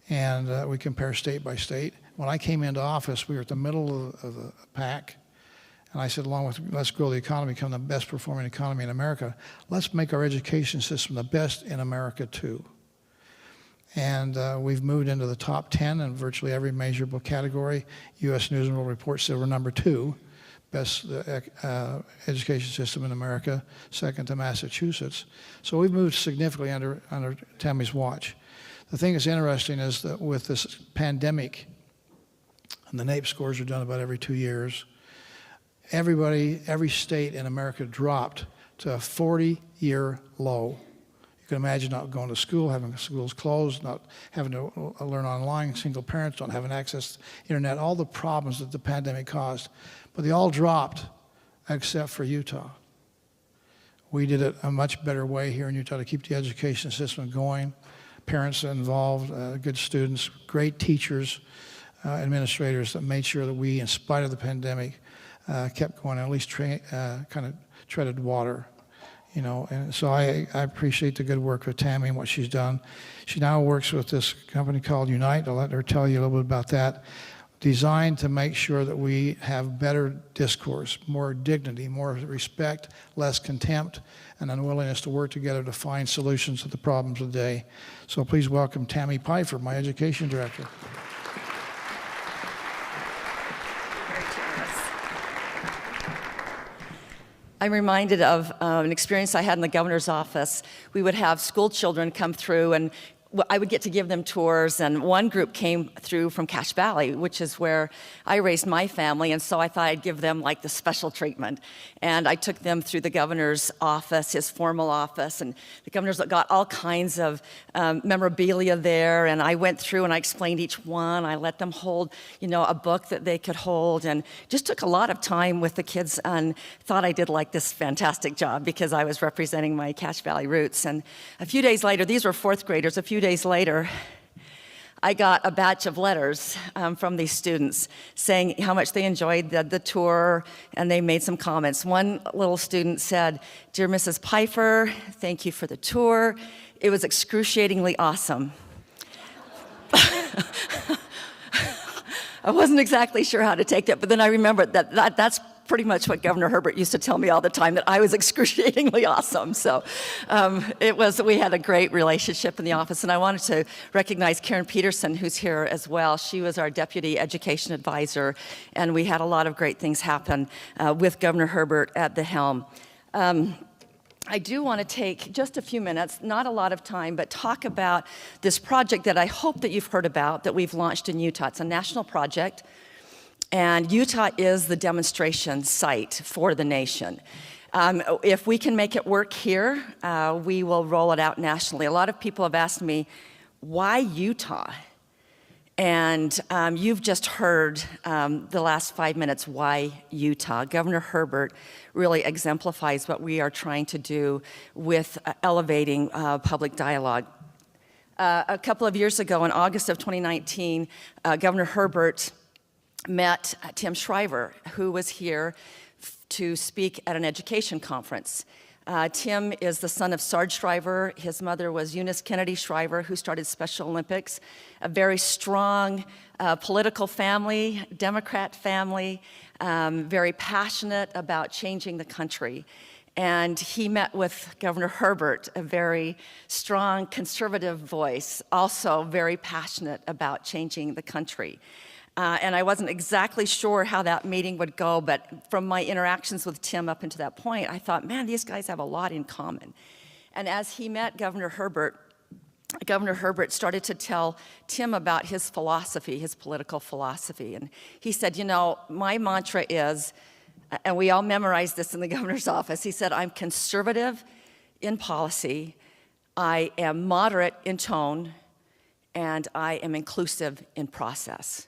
and we compare state by state. When I came into office, we were at the middle of the pack, and I said, along with let's grow the economy, become the best performing economy in America, let's make our education system the best in America too. And we've moved into the top 10 in virtually every measurable category. U.S. News and World Report said we're number 2, best education system in America, second to Massachusetts. So we've moved significantly under Tami's watch. The thing that's interesting is that with this pandemic, and the NAEP scores are done about every 2 years, every state in America dropped to a 40-year low. You can imagine not going to school, having schools closed, not having to learn online, single parents don't having access to internet, all the problems that the pandemic caused. But they all dropped except for Utah. We did it a much better way here in Utah to keep the education system going. Parents involved, good students, great teachers, administrators that made sure that we, in spite of the pandemic, kept going, at least kind of treaded water. You know, and so I appreciate the good work with Tami and what she's done. She now works with this company called Unite. I'll let her tell you a little bit about that. Designed to make sure that we have better discourse, more dignity, more respect, less contempt, and unwillingness to work together to find solutions to the problems of the day. So please welcome Tami Pyfer, my education director. I'm reminded of an experience I had in the governor's office. We would have school children come through, and I would get to give them tours, and one group came through from Cache Valley, which is where I raised my family, and so I thought I'd give them like the special treatment. And I took them through the governor's office, his formal office, and the governor's got all kinds of memorabilia there, and I went through and I explained each one. I let them hold, you know, a book that they could hold, and just took a lot of time with the kids and thought I did like this fantastic job because I was representing my Cache Valley roots. And a few days later, these were fourth graders, a few days later, I got a batch of letters from these students saying how much they enjoyed the tour, and they made some comments. One little student said, "Dear Mrs. Pyfer, thank you for the tour. It was excruciatingly awesome." I wasn't exactly sure how to take that, but then I remembered that's pretty much what Governor Herbert used to tell me all the time, that I was excruciatingly awesome. So we had a great relationship in the office, and I wanted to recognize Karen Peterson, who's here as well. She was our deputy education advisor, and we had a lot of great things happen with Governor Herbert at the helm. I do want to take just a few minutes, not a lot of time, but talk about this project that I hope that you've heard about that we've launched in Utah. It's a national project, and Utah is the demonstration site for the nation. If we can make it work here, we will roll it out nationally. A lot of people have asked me, why Utah? And you've just heard the last 5 minutes why Utah. Governor Herbert really exemplifies what we are trying to do with elevating public dialogue. A couple of years ago, in August of 2019, Governor Herbert met Tim Shriver, who was here to speak at an education conference. Tim is the son of Sarge Shriver. His mother was Eunice Kennedy Shriver, who started Special Olympics. A very strong political family, Democrat family, very passionate about changing the country. And he met with Governor Herbert, a very strong conservative voice, also very passionate about changing the country. And I wasn't exactly sure how that meeting would go, but from my interactions with Tim up until that point, I thought, man, these guys have a lot in common. And as he met Governor Herbert started to tell Tim about his philosophy, his political philosophy. And he said, you know, my mantra is, and we all memorized this in the governor's office, he said, I'm conservative in policy, I am moderate in tone, and I am inclusive in process.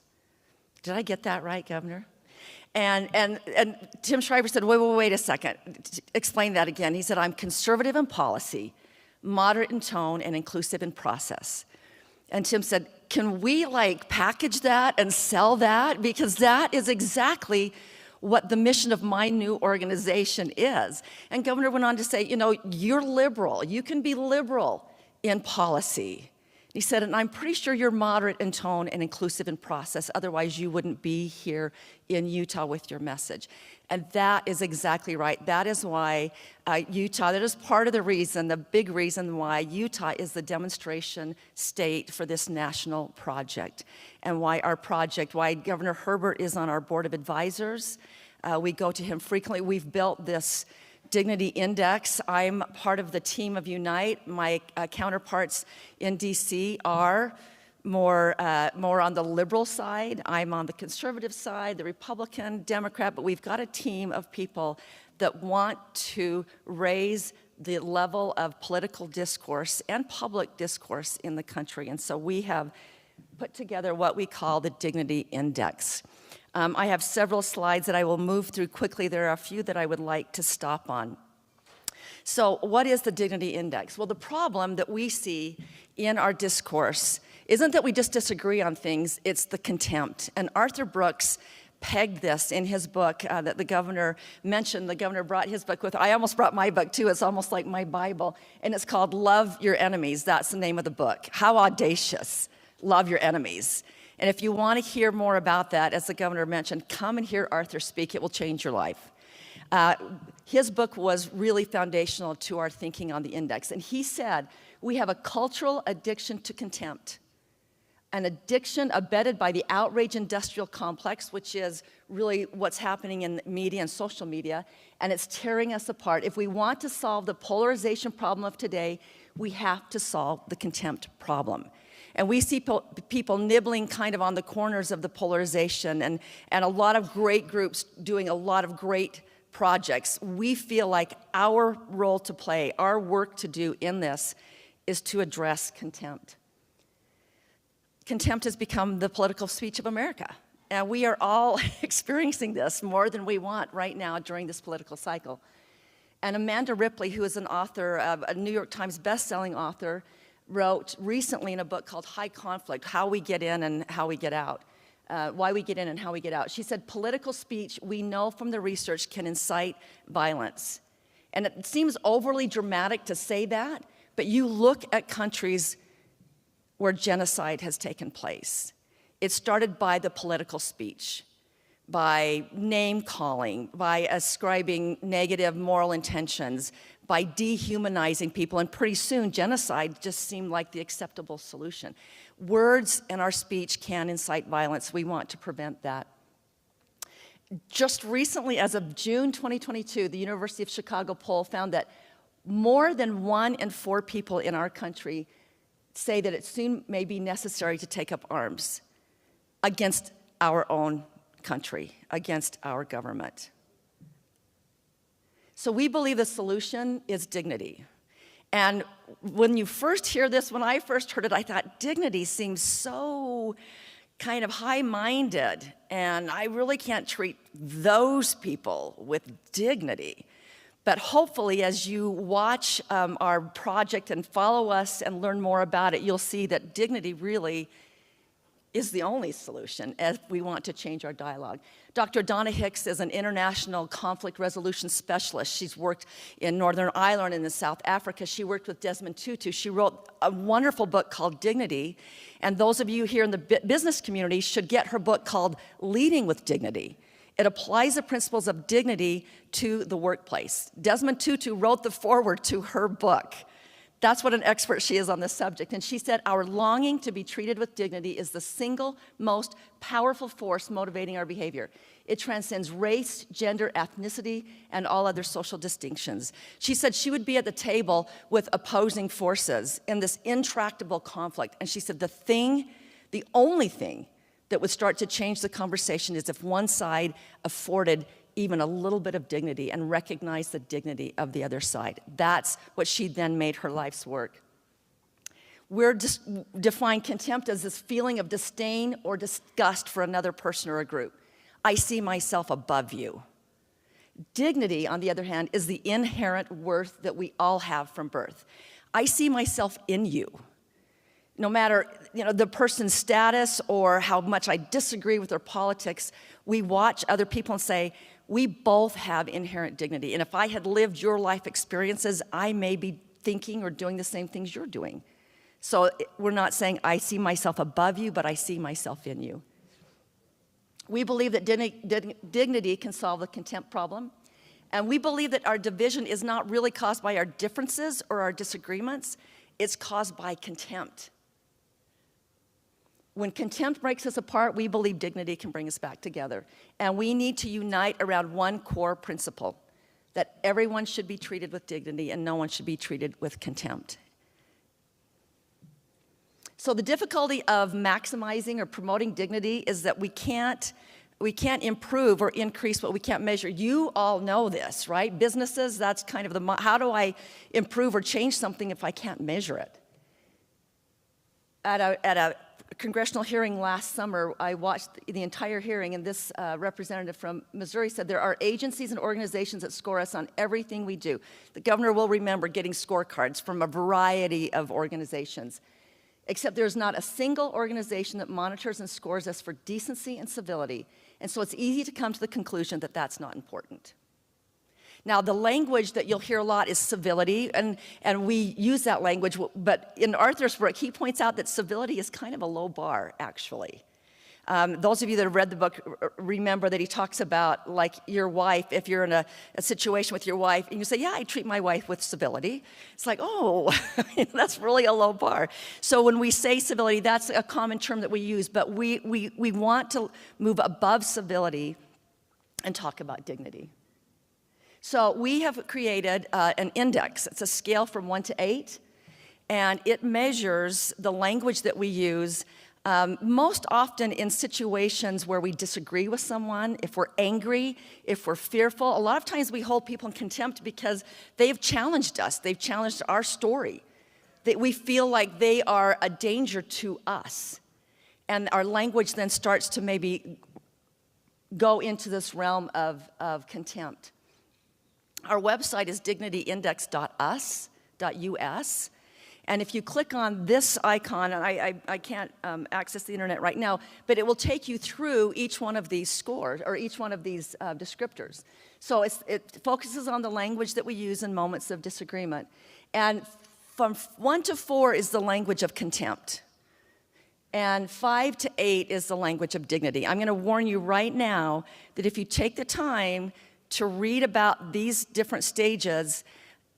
Did I get that right, Governor? And Tim Shriver said, wait a second, explain that again. He said, I'm conservative in policy, moderate in tone, and inclusive in process. And Tim said, can we package that and sell that? Because that is exactly what the mission of my new organization is. And Governor went on to say, you know, you're liberal. You can be liberal in policy. He said, and I'm pretty sure you're moderate in tone and inclusive in process. Otherwise, you wouldn't be here in Utah with your message. And that is exactly right. That is why Utah, that is part of the reason, the big reason why Utah is the demonstration state for this national project. And why our project, why Governor Herbert is on our board of advisors. We go to him frequently. We've built this Dignity Index. I'm part of the team of Unite. My counterparts in DC are more on the liberal side. I'm on the conservative side, the Republican, Democrat, but we've got a team of people that want to raise the level of political discourse and public discourse in the country. And so we have put together what we call the Dignity Index. I have several slides that I will move through quickly. There are a few that I would like to stop on. So what is the Dignity Index? Well, the problem that we see in our discourse isn't that we just disagree on things, it's the contempt. And Arthur Brooks pegged this in his book that the governor mentioned. The governor brought his book with her. I almost brought my book too. It's almost like my Bible. And it's called Love Your Enemies. That's the name of the book. How audacious. Love your enemies. And if you want to hear more about that, as the governor mentioned, come and hear Arthur speak. It will change your life. His book was really foundational to our thinking on the index. And he said, we have a cultural addiction to contempt, an addiction abetted by the outrage industrial complex, which is really what's happening in media and social media, and it's tearing us apart. If we want to solve the polarization problem of today, we have to solve the contempt problem. And we see people nibbling kind of on the corners of the polarization and a lot of great groups doing a lot of great projects. We feel like our role to play, our work to do in this is to address contempt. Contempt has become the political speech of America. And we are all experiencing this more than we want right now during this political cycle. And Amanda Ripley, who is an author, a New York Times bestselling author, wrote recently in a book called High Conflict, How We Get In and How We Get Out, Why We Get In and How We Get Out. She said, political speech, we know from the research, can incite violence. And it seems overly dramatic to say that, but you look at countries where genocide has taken place. It started by the political speech, by name-calling, by ascribing negative moral intentions, by dehumanizing people, and pretty soon genocide just seemed like the acceptable solution. Words in our speech can incite violence. We want to prevent that. Just recently, as of June 2022, the University of Chicago poll found that more than 1 in 4 people in our country say that it soon may be necessary to take up arms against our own country, against our government. So we believe the solution is dignity. And when you first hear this, when I first heard it, I thought dignity seems so kind of high-minded, and I really can't treat those people with dignity. But hopefully, as you watch our project and follow us and learn more about it, you'll see that dignity really is the only solution if we want to change our dialogue. Dr. Donna Hicks is an international conflict resolution specialist. She's worked in Northern Ireland and in South Africa. She worked with Desmond Tutu. She wrote a wonderful book called Dignity. And those of you here in the business community should get her book called Leading with Dignity. It applies the principles of dignity to the workplace. Desmond Tutu wrote the foreword to her book. That's what an expert she is on this subject. And she said, our longing to be treated with dignity is the single most powerful force motivating our behavior. It transcends race, gender, ethnicity, and all other social distinctions. She said she would be at the table with opposing forces in this intractable conflict. And she said, the only thing that would start to change the conversation is if one side afforded even a little bit of dignity and recognize the dignity of the other side. That's what she then made her life's work. We're define contempt as this feeling of disdain or disgust for another person or a group. I see myself above you. Dignity, on the other hand, is the inherent worth that we all have from birth. I see myself in you. No matter the person's status or how much I disagree with their politics, we watch other people and say, we both have inherent dignity. And if I had lived your life experiences, I may be thinking or doing the same things you're doing. So we're not saying I see myself above you, but I see myself in you. We believe that dignity can solve the contempt problem. And we believe that our division is not really caused by our differences or our disagreements. It's caused by contempt. When contempt breaks us apart, we believe dignity can bring us back together. And we need to unite around one core principle, that everyone should be treated with dignity and no one should be treated with contempt. So the difficulty of maximizing or promoting dignity is that we can't improve or increase what we can't measure. You all know this, right? Businesses, that's kind of how do I improve or change something if I can't measure it? At a congressional hearing last summer, I watched the entire hearing, and this representative from Missouri said there are agencies and organizations that score us on everything we do. The governor will remember getting scorecards from a variety of organizations, except there's not a single organization that monitors and scores us for decency and civility. And so it's easy to come to the conclusion that that's not important. Now, the language that you'll hear a lot is civility, and we use that language, but in Arthur's work, he points out that civility is kind of a low bar, actually. Those of you that have read the book remember that he talks about, like, your wife, if you're in a situation with your wife, and you say, yeah, I treat my wife with civility. It's like, oh, that's really a low bar. So when we say civility, that's a common term that we use, but we want to move above civility and talk about dignity. So we have created an index. It's a scale from 1 to 8, and it measures the language that we use most often in situations where we disagree with someone, if we're angry, if we're fearful. A lot of times we hold people in contempt because they've challenged us. They've challenged our story. That we feel like they are a danger to us. And our language then starts to maybe go into this realm of contempt. Our website is dignityindex.us. And if you click on this icon, and I can't access the internet right now, but it will take you through each one of these scores, or each one of these descriptors. So it focuses on the language that we use in moments of disagreement. And from 1 to 4 is the language of contempt. And 5 to 8 is the language of dignity. I'm going to warn you right now that if you take the time to read about these different stages,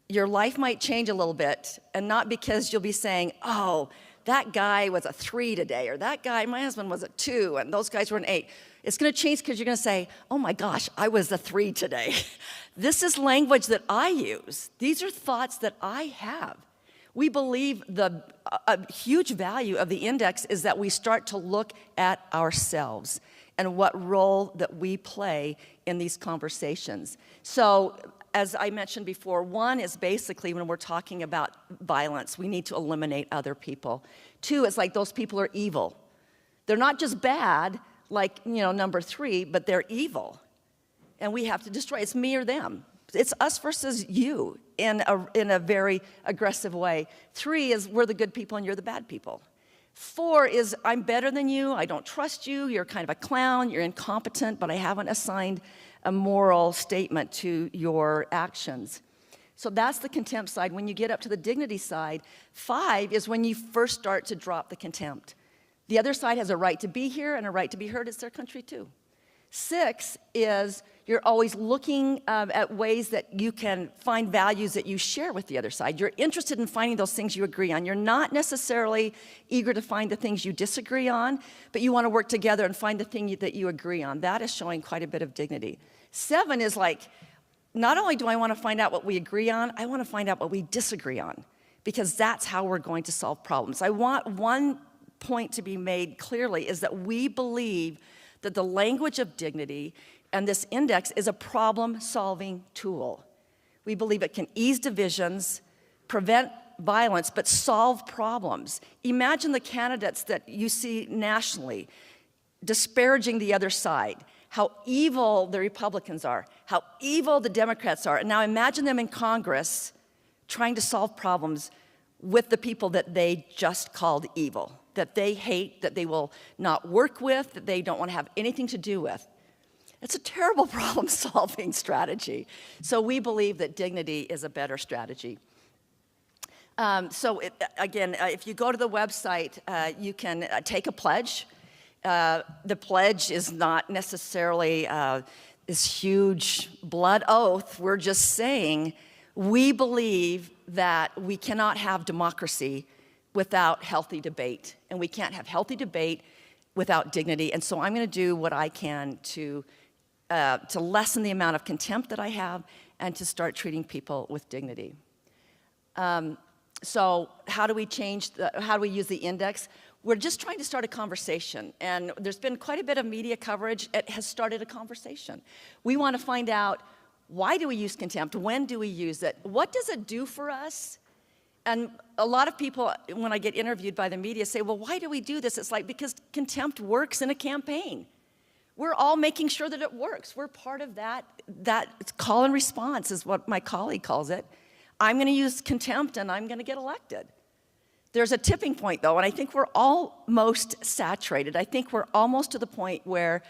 your life might change a little bit, and not because you'll be saying, oh, that guy was a 3 today, or that guy, my husband, was a 2, and those guys were an 8. It's going to change because you're going to say, oh my gosh, I was a 3 today. This is language that I use. These are thoughts that I have. We believe a huge value of the index is that we start to look at ourselves and what role that we play in these conversations. So, as I mentioned before, 1 is basically when we're talking about violence, we need to eliminate other people. 2 is like those people are evil. They're not just bad, like, number 3, but they're evil. And we have to destroy. It's me or them. It's us versus you in a very aggressive way. 3 is we're the good people and you're the bad people. 4 is I'm better than you, I don't trust you, you're kind of a clown, you're incompetent, but I haven't assigned a moral statement to your actions. So that's the contempt side. When you get up to the dignity side, 5 is when you first start to drop the contempt. The other side has a right to be here and a right to be heard. It's their country too. 6 is you're always looking at ways that you can find values that you share with the other side. You're interested in finding those things you agree on. You're not necessarily eager to find the things you disagree on, but you want to work together and find the thing that you agree on. That is showing quite a bit of dignity. 7 is like, not only do I want to find out what we agree on, I want to find out what we disagree on, because that's how we're going to solve problems. I want one point to be made clearly is that we believe that the language of dignity and this index is a problem-solving tool. We believe it can ease divisions, prevent violence, but solve problems. Imagine the candidates that you see nationally disparaging the other side, how evil the Republicans are, how evil the Democrats are. And now imagine them in Congress trying to solve problems with the people that they just called evil, that they hate, that they will not work with, that they don't want to have anything to do with. It's a terrible problem-solving strategy. So we believe that dignity is a better strategy. Again, if you go to the website, you can take a pledge. The pledge is not necessarily this huge blood oath. We're just saying we believe that we cannot have democracy without healthy debate, and we can't have healthy debate without dignity. And so I'm going to do what I can to lessen the amount of contempt that I have and to start treating people with dignity. So how do we how do we use the index? We're just trying to start a conversation, and there's been quite a bit of media coverage. It has started a conversation. We want to find out, why do we use contempt? When do we use it? What does it do for us? And a lot of people, when I get interviewed by the media, say, well, why do we do this? It's like, because contempt works in a campaign. We're all making sure that it works. We're part of that call and response is what my colleague calls it. I'm going to use contempt and I'm going to get elected. There's a tipping point, though, and I think we're almost saturated. I think we're almost to the point where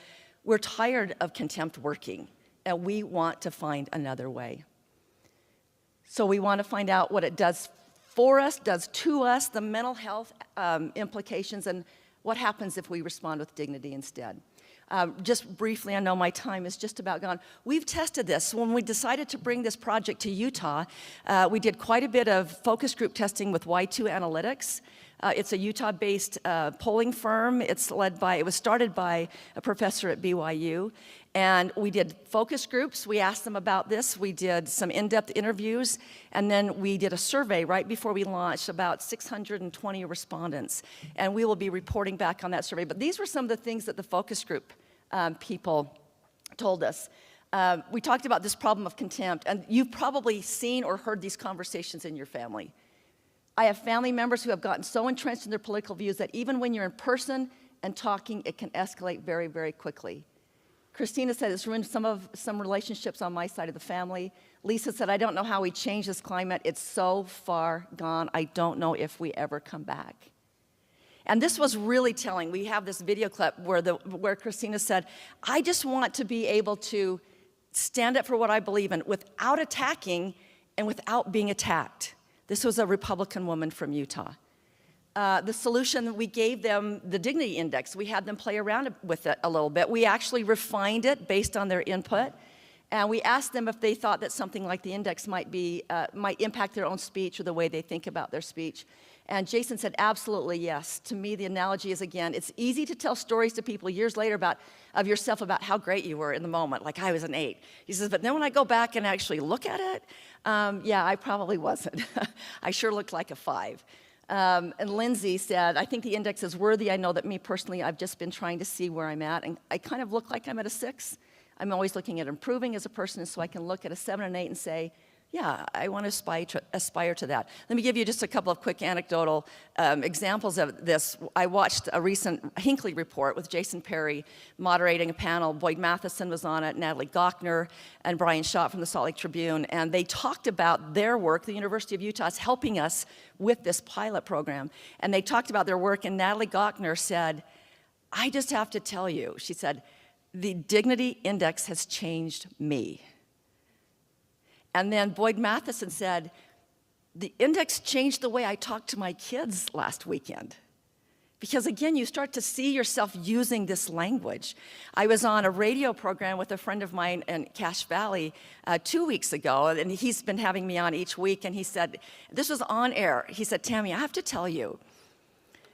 we're tired of contempt working, and we want to find another way. So we want to find out what it does for us, does to us, the mental health implications, and what happens if we respond with dignity instead. Just briefly, I know my time is just about gone. We've tested this. When we decided to bring this project to Utah, we did quite a bit of focus group testing with Y2 Analytics. It's a Utah-based polling firm. It was started by a professor at BYU. And we did focus groups. We asked them about this. We did some in-depth interviews. And then we did a survey right before we launched, about 620 respondents. And we will be reporting back on that survey. But these were some of the things that the focus group people told us. We talked about this problem of contempt. And you've probably seen or heard these conversations in your family. I have family members who have gotten so entrenched in their political views that even when you're in person and talking, it can escalate very, very quickly. Christina said it's ruined some relationships on my side of the family. Lisa said, I don't know how we change this climate. It's so far gone. I don't know if we ever come back. And this was really telling. We have this video clip where Christina said, I just want to be able to stand up for what I believe in without attacking and without being attacked. This was a Republican woman from Utah. The solution, we gave them the dignity index. We had them play around with it a little bit. We actually refined it based on their input. And we asked them if they thought that something like the index might impact their own speech or the way they think about their speech. And Jason said, absolutely yes. To me, the analogy is, again, it's easy to tell stories to people years later of yourself about how great you were in the moment, like I was an 8. He says, but then when I go back and actually look at it, yeah, I probably wasn't. I sure looked like a 5. And Lindsay said, I think the index is worthy. I know that me personally, I've just been trying to see where I'm at, and I kind of look like I'm at a 6. I'm always looking at improving as a person, so I can look at a 7 and 8 and say, yeah, I want to aspire to that. Let me give you just a couple of quick anecdotal examples of this. I watched a recent Hinckley report with Jason Perry moderating a panel. Boyd Matheson was on it, Natalie Gochner, and Brian Schott from the Salt Lake Tribune, and they talked about their work. The University of Utah is helping us with this pilot program, and they talked about their work, and Natalie Gochner said, I just have to tell you, she said, the Dignity Index has changed me. And then Boyd Matheson said, the index changed the way I talked to my kids last weekend. Because again, you start to see yourself using this language. I was on a radio program with a friend of mine in Cache Valley 2 weeks ago, and he's been having me on each week, and he said, this was on air, he said, Tami, I have to tell you,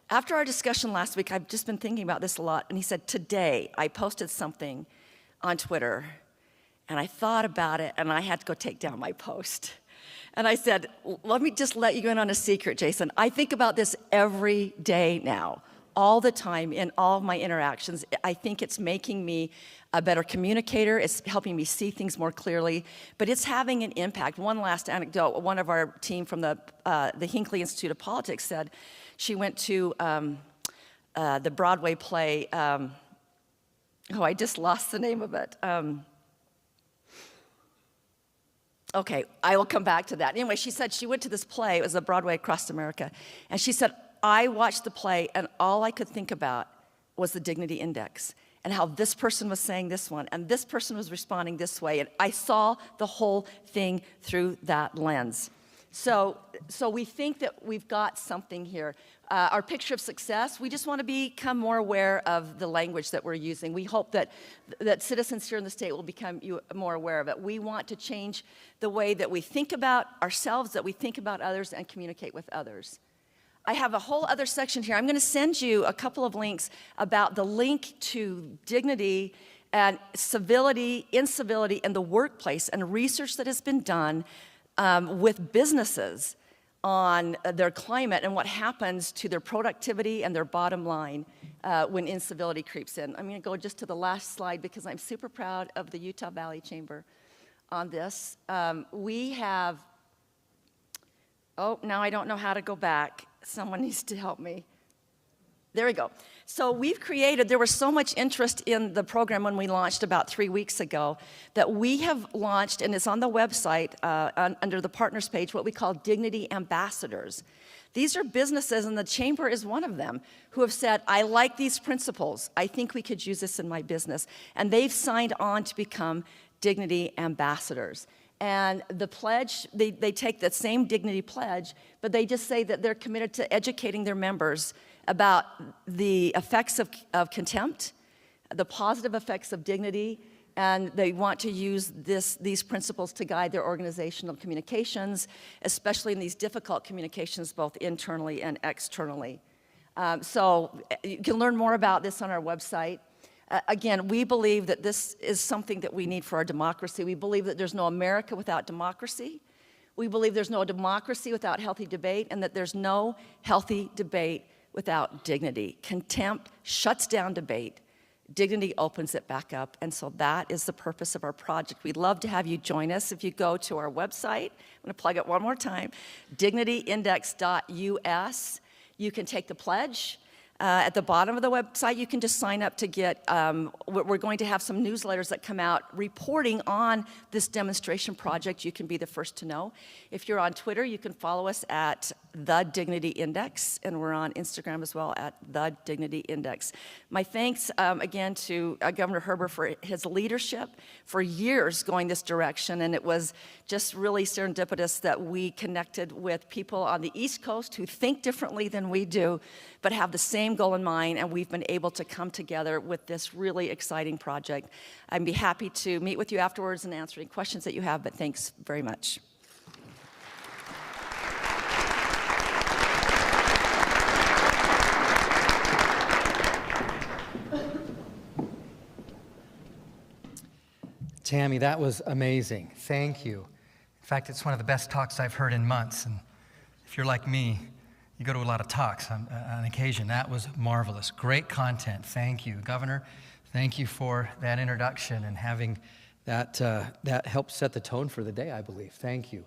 after our discussion last week, I've just been thinking about this a lot, and he said, today I posted something on Twitter, and I thought about it, and I had to go take down my post. And I said, let me just let you in on a secret, Jason. I think about this every day now, all the time, in all of my interactions. I think it's making me a better communicator. It's helping me see things more clearly, but it's having an impact. One last anecdote. One of our team from the Hinckley Institute of Politics said she went to the Broadway play. I just lost the name of it. Okay, I will come back to that. Anyway, she said she went to this play. It was a Broadway Across America. And she said, I watched the play, and all I could think about was the Dignity Index and how this person was saying this one, and this person was responding this way. And I saw the whole thing through that lens. So we think that we've got something here. Our picture of success, we just want to become more aware of the language that we're using. We hope that citizens here in the state will become more aware of it. We want to change the way that we think about ourselves, that we think about others, and communicate with others. I have a whole other section here. I'm going to send you a couple of links about the link to dignity and civility, incivility in the workplace, and research that has been done with businesses on their climate and what happens to their productivity and their bottom line when incivility creeps in. I'm going to go just to the last slide because I'm super proud of the Utah Valley Chamber on this. We have, now I don't know how to go back. Someone needs to help me. There we go. So we've created, there was so much interest in the program when we launched about 3 weeks ago that we have launched, and it's on the website under the partners page, what we call Dignity Ambassadors. These are businesses, and the Chamber is one of them, who have said, I like these principles. I think we could use this in my business. And they've signed on to become Dignity Ambassadors. And the pledge, they take that same dignity pledge, but they just say that they're committed to educating their members about the effects of contempt, the positive effects of dignity, and they want to use these principles to guide their organizational communications, especially in these difficult communications, both internally and externally. So you can learn more about this on our website. Again, we believe that this is something that we need for our democracy. We believe that there's no America without democracy. We believe there's no democracy without healthy debate, and that there's no healthy debate without dignity. Contempt shuts down debate. Dignity opens it back up, and so that is the purpose of our project. We'd love to have you join us. If you go to our website, I'm going to plug it one more time, dignityindex.us, you can take the pledge. At the bottom of the website, you can just sign up to get, we're going to have some newsletters that come out reporting on this demonstration project. You can be the first to know. If you're on Twitter, you can follow us at The Dignity Index, and we're on Instagram as well at The Dignity Index. My thanks again to Governor Herbert for his leadership for years going this direction, and it was just really serendipitous that we connected with people on the East Coast who think differently than we do, but have the same goal in mind, and we've been able to come together with this really exciting project. I'd be happy to meet with you afterwards and answer any questions that you have, but thanks very much. Tami, that was amazing. Thank you. In fact, it's one of the best talks I've heard in months, and if you're like me, you go to a lot of talks on occasion. That was marvelous. Great content. Thank you. Governor, thank you for that introduction and having That helped set the tone for the day, I believe. Thank you.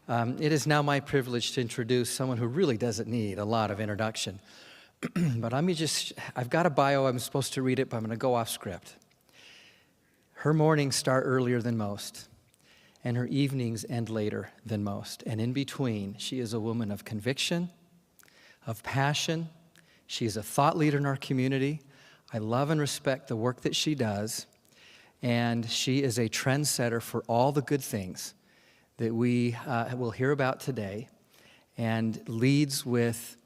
It is now my privilege to introduce someone who really doesn't need a lot of introduction. But I've got a bio, I'm supposed to read it, but I'm going to go off script. Her mornings start earlier than most, and her evenings end later than most. And in between, she is a woman of conviction, of passion. She is a thought leader in our community. I love and respect the work that she does, and she is a trendsetter for all the good things that we will hear about today, and leads with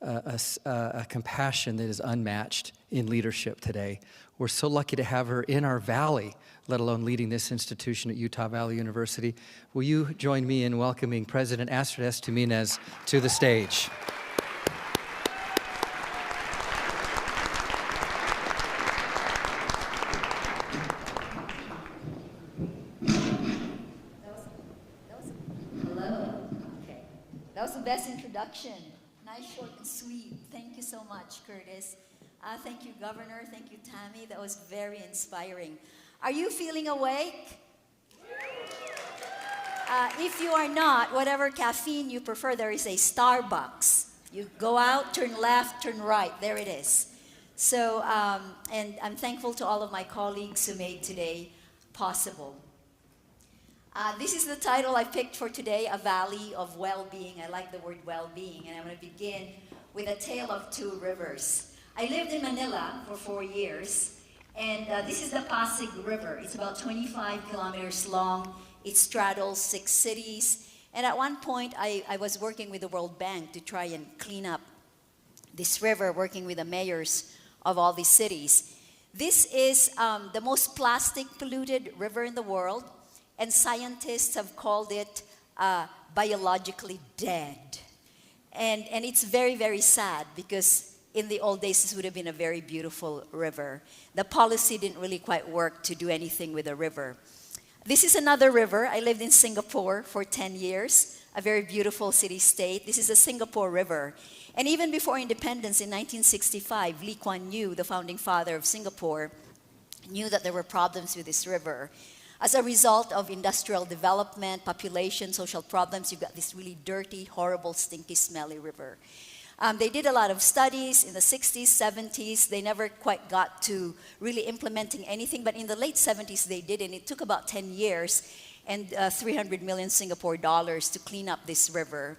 a compassion that is unmatched in leadership today. We're so lucky to have her in our valley, let alone leading this institution at Utah Valley University. Will you join me in welcoming President Astrid S. Tuminez to the stage? Hello. Okay. That was the best introduction. Nice, short, and sweet. Thank you so much, Curtis. Thank you, Governor. Thank you, Tami. That was very inspiring. Are you feeling awake? If you are not, whatever caffeine you prefer, there is a Starbucks. You go out, turn left, turn right. There it is. So, and I'm thankful to all of my colleagues who made today possible. This is the title I picked for today, A Valley of Well-Being. I like the word well-being, and I'm going to begin with a tale of two rivers. I lived in Manila for 4 years, and this is the Pasig River. It's about 25 kilometers long. It straddles 6 cities, and at one point I was working with the World Bank to try and clean up this river, working with the mayors of all these cities. This is the most plastic polluted river in the world, and scientists have called it biologically dead. And it's very, very sad, because in the old days, this would have been a very beautiful river. The policy didn't really quite work to do anything with the river. This is another river. I lived in Singapore for 10 years, a very beautiful city-state. This is the Singapore River. And even before independence in 1965, Lee Kuan Yew, the founding father of Singapore, knew that there were problems with this river. As a result of industrial development, population, social problems, you've got this really dirty, horrible, stinky, smelly river. They did a lot of studies in the 60s, 70s. They never quite got to really implementing anything, but in the late 70s they did, and it took about 10 years and 300 million Singapore dollars to clean up this river.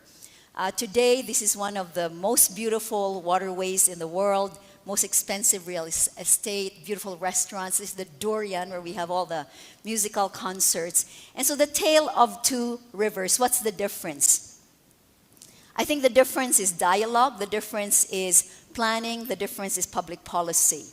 Today, this is one of the most beautiful waterways in the world, most expensive real estate, beautiful restaurants. This is the Durian, where we have all the musical concerts. And so the tale of two rivers, what's the difference? I think the difference is dialogue, the difference is planning, the difference is public policy.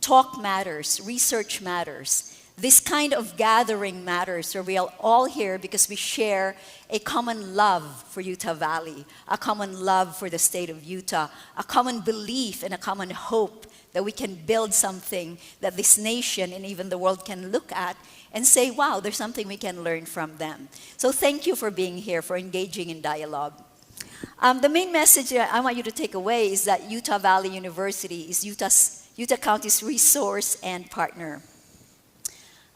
Talk matters, research matters. This kind of gathering matters, where we are all here because we share a common love for Utah Valley, a common love for the state of Utah, a common belief and a common hope that we can build something that this nation and even the world can look at and say, wow, there's something we can learn from them. So thank you for being here, for engaging in dialogue. The main message that I want you to take away is that Utah Valley University is Utah County's resource and partner.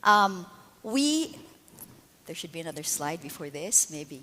There should be another slide before this, maybe.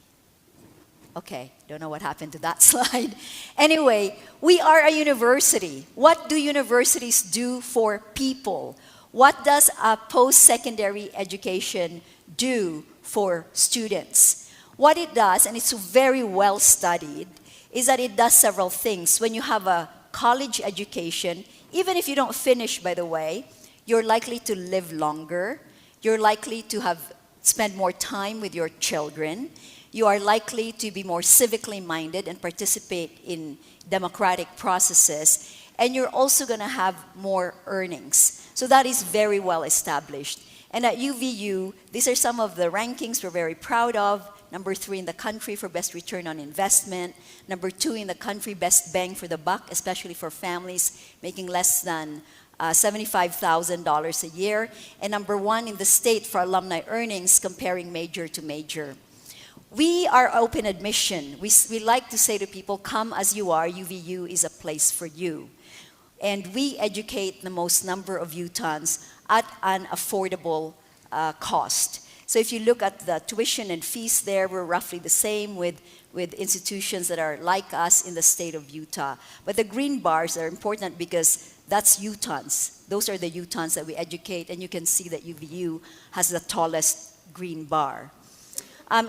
Okay, don't know what happened to that slide. Anyway, we are a university. What do universities do for people? What does a post-secondary education do for students? What it does, and it's very well studied, is that it does several things. When you have a college education, even if you don't finish, by the way, you're likely to live longer. You're likely to spend more time with your children. You are likely to be more civically minded and participate in democratic processes. And you're also going to have more earnings. So that is very well established. And at UVU, these are some of the rankings we're very proud of. Number 3 in the country for best return on investment. Number 2 in the country, best bang for the buck, especially for families making less than $75,000 a year. And number 1 in the state for alumni earnings, comparing major to major. We are open admission. We like to say to people, come as you are, UVU is a place for you. and we educate the most number of Utahns at an affordable cost. So if you look at the tuition and fees there, we're roughly the same with institutions that are like us in the state of Utah. But the green bars are important because that's Utahns. Those are the Utahns that we educate, and you can see that UVU has the tallest green bar.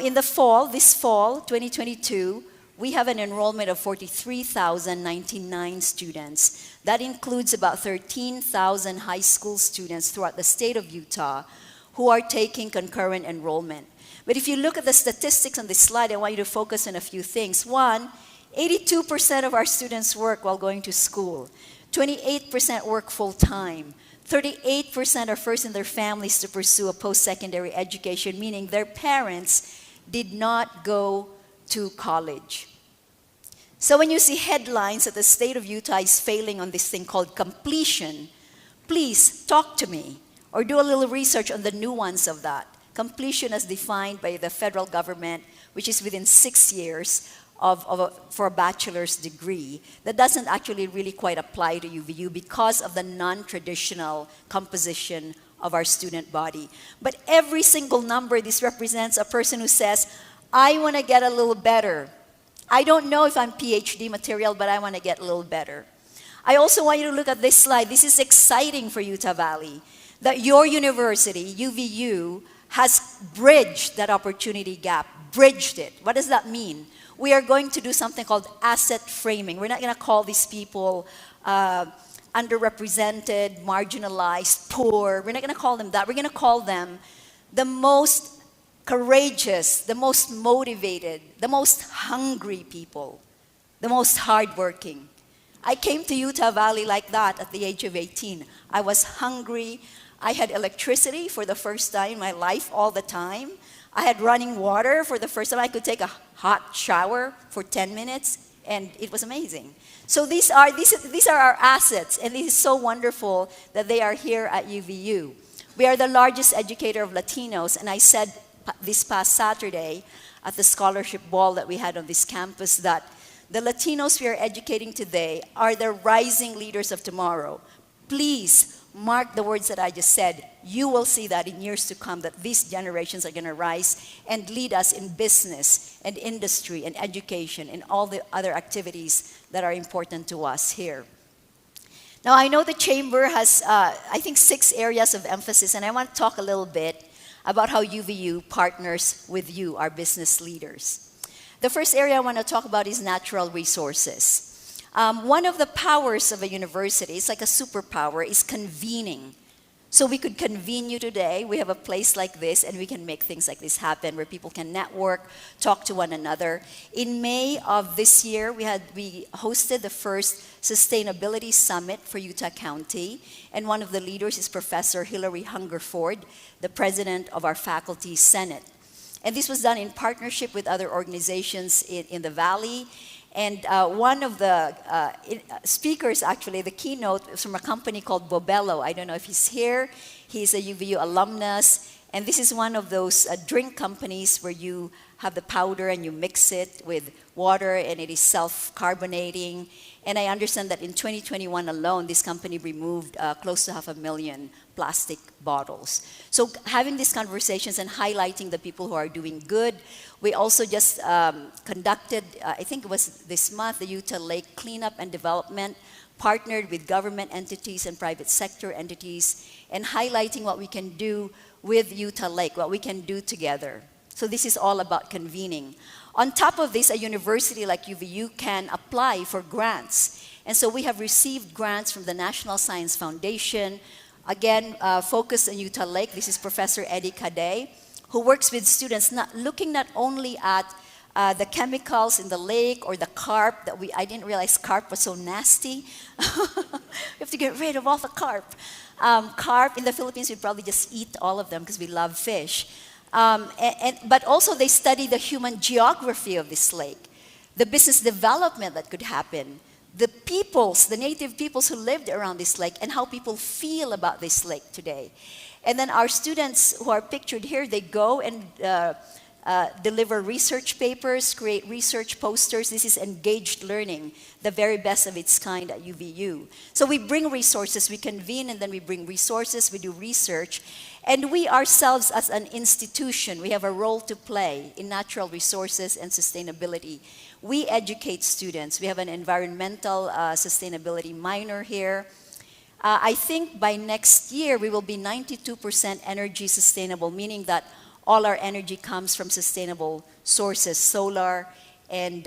In the fall, this fall, 2022, we have an enrollment of 43,099 students. That includes about 13,000 high school students throughout the state of Utah who are taking concurrent enrollment. But if you look at the statistics on this slide, I want you to focus on a few things. One, 82% of our students work while going to school. 28% work full-time. 38% are first in their families to pursue a post-secondary education, meaning their parents did not go to college. So when you see headlines that the state of Utah is failing on this thing called completion, please talk to me or do a little research on the nuance of that. Completion as defined by the federal government, which is within 6 years for a bachelor's degree. That doesn't actually really quite apply to UVU because of the non-traditional composition of our student body. But every single number, this represents a person who says, I want to get a little better. I don't know if I'm PhD material, but I want to get a little better. I also want you to look at this slide. This is exciting for Utah Valley, that your university, UVU, has bridged that opportunity gap, bridged it. What does that mean? We are going to do something called asset framing. We're not going to call these people underrepresented, marginalized, poor. We're not going to call them that. We're going to call them the most courageous, the most motivated, the most hungry people, the most hardworking. I came to Utah Valley like that at the age of 18. I was hungry. I had electricity for the first time in my life all the time. I had running water for the first time. I could take a hot shower for 10 minutes, and it was amazing. So these are our assets, and it is so wonderful that they are here at UVU. We are the largest educator of Latinos, and I said this past Saturday at the scholarship ball that we had on this campus that the Latinos we are educating today are the rising leaders of tomorrow. Please mark the words that I just said. You will see that in years to come, that these generations are going to rise and lead us in business and industry and education and all the other activities that are important to us here. Now, I know the Chamber has, I think, 6 areas of emphasis, and I want to talk a little bit about how UVU partners with you, our business leaders. The first area I want to talk about is natural resources. One of the powers of a university, it's like a superpower, is convening. So we could convene you today. We have a place like this, and we can make things like this happen where people can network, talk to one another. In May of this year, we hosted the first Sustainability Summit for Utah County, and one of the leaders is Professor Hillary Hungerford, the president of our faculty senate. And this was done in partnership with other organizations in the Valley. And one of the speakers, actually, the keynote, was from a company called Bobello. I don't know if he's here. He's a UVU alumnus. And this is one of those drink companies where you have the powder and you mix it with water and it is self-carbonating. And I understand that in 2021 alone, this company removed close to 500,000 plastic bottles. So having these conversations and highlighting the people who are doing good. We also just conducted, I think it was this month, the Utah Lake Cleanup and Development, partnered with government entities and private sector entities, and highlighting what we can do with Utah Lake, what we can do together. So this is all about convening. On top of this, a university like UVU can apply for grants. And so we have received grants from the National Science Foundation, again, focused on Utah Lake. This is Professor Eddie Cadet, who works with students, looking not only at the chemicals in the lake or the carp that I didn't realize carp was so nasty. We have to get rid of all the carp. Carp in the Philippines, we probably just eat all of them because we love fish. But also they study the human geography of this lake, the business development that could happen, the peoples, the native peoples who lived around this lake, and how people feel about this lake today. And then our students who are pictured here, they go and deliver research papers, create research posters. This is engaged learning, the very best of its kind at UVU. So we bring resources, we convene, and then we bring resources, we do research. And we ourselves as an institution, we have a role to play in natural resources and sustainability. We educate students. We have an environmental sustainability minor here. I think by next year, we will be 92% energy sustainable, meaning that all our energy comes from sustainable sources, solar and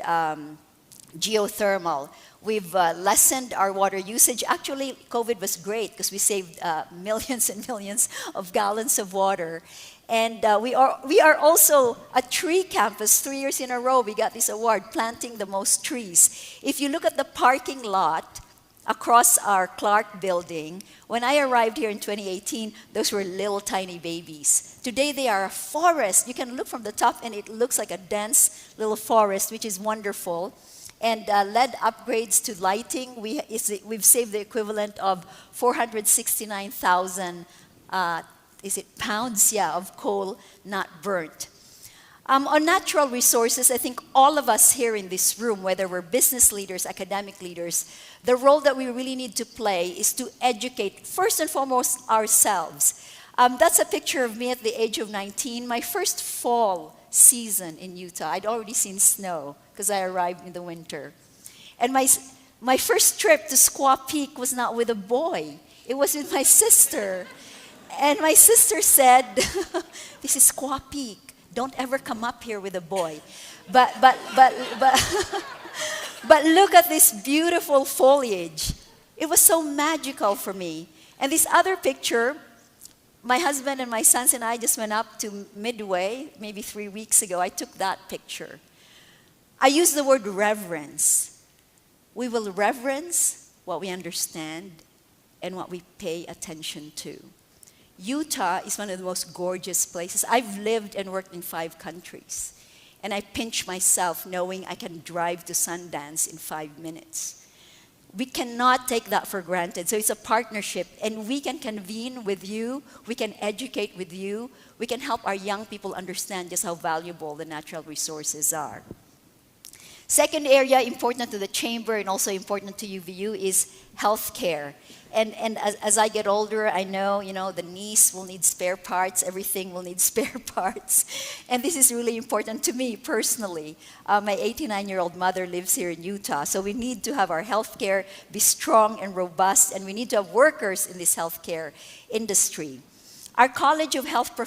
geothermal. We've lessened our water usage. Actually, COVID was great because we saved millions and millions of gallons of water. And we are also a tree campus. 3 years in a row, we got this award, planting the most trees. If you look at the parking lot across our Clark building, when I arrived here in 2018, those were little tiny babies. Today they are a forest. You can look from the top and it looks like a dense little forest, which is wonderful. And LED upgrades to lighting, we've saved the equivalent of 469,000 pounds, of coal not burnt. On natural resources, I think all of us here in this room, whether we're business leaders, academic leaders, the role that we really need to play is to educate, first and foremost, ourselves. That's a picture of me at the age of 19, my first fall season in Utah. I'd already seen snow because I arrived in the winter. And my first trip to Squaw Peak was not with a boy. It was with my sister. And my sister said, this is Squaw Peak. Don't ever come up here with a boy. But look at this beautiful foliage. It was so magical for me. And this other picture, my husband and my sons and I just went up to Midway, maybe 3 weeks ago. I took that picture. I use the word reverence. We will reverence what we understand and what we pay attention to. Utah is one of the most gorgeous places. I've lived and worked in 5 countries. And I pinch myself knowing I can drive to Sundance in 5 minutes. We cannot take that for granted. So it's a partnership. And we can convene with you. We can educate with you. We can help our young people understand just how valuable the natural resources are. Second area important to the chamber and also important to UVU is healthcare. And as I get older, I know, the knees will need spare parts, everything will need spare parts. And this is really important to me personally. My 89-year-old mother lives here in Utah, so we need to have our healthcare be strong and robust, and we need to have workers in this healthcare industry. Our College of Health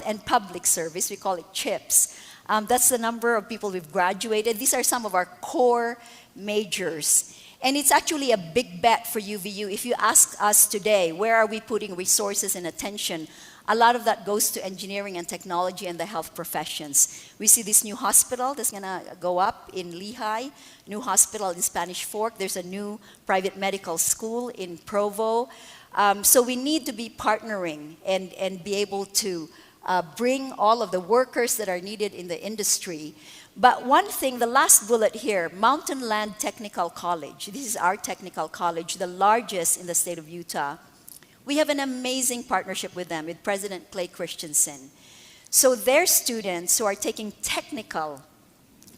and Public Service, we call it CHIPS, that's the number of people we've graduated. These are some of our core majors. And it's actually a big bet for UVU. If you ask us today, where are we putting resources and attention, a lot of that goes to engineering and technology and the health professions. We see this new hospital that's going to go up in Lehigh, new hospital in Spanish Fork. There's a new private medical school in Provo. So we need to be partnering and be able to bring all of the workers that are needed in the industry. But one thing, the last bullet here, Mountain Land Technical College. This is our technical college, the largest in the state of Utah. We have an amazing partnership with them, with President Clay Christensen. So their students who are taking technical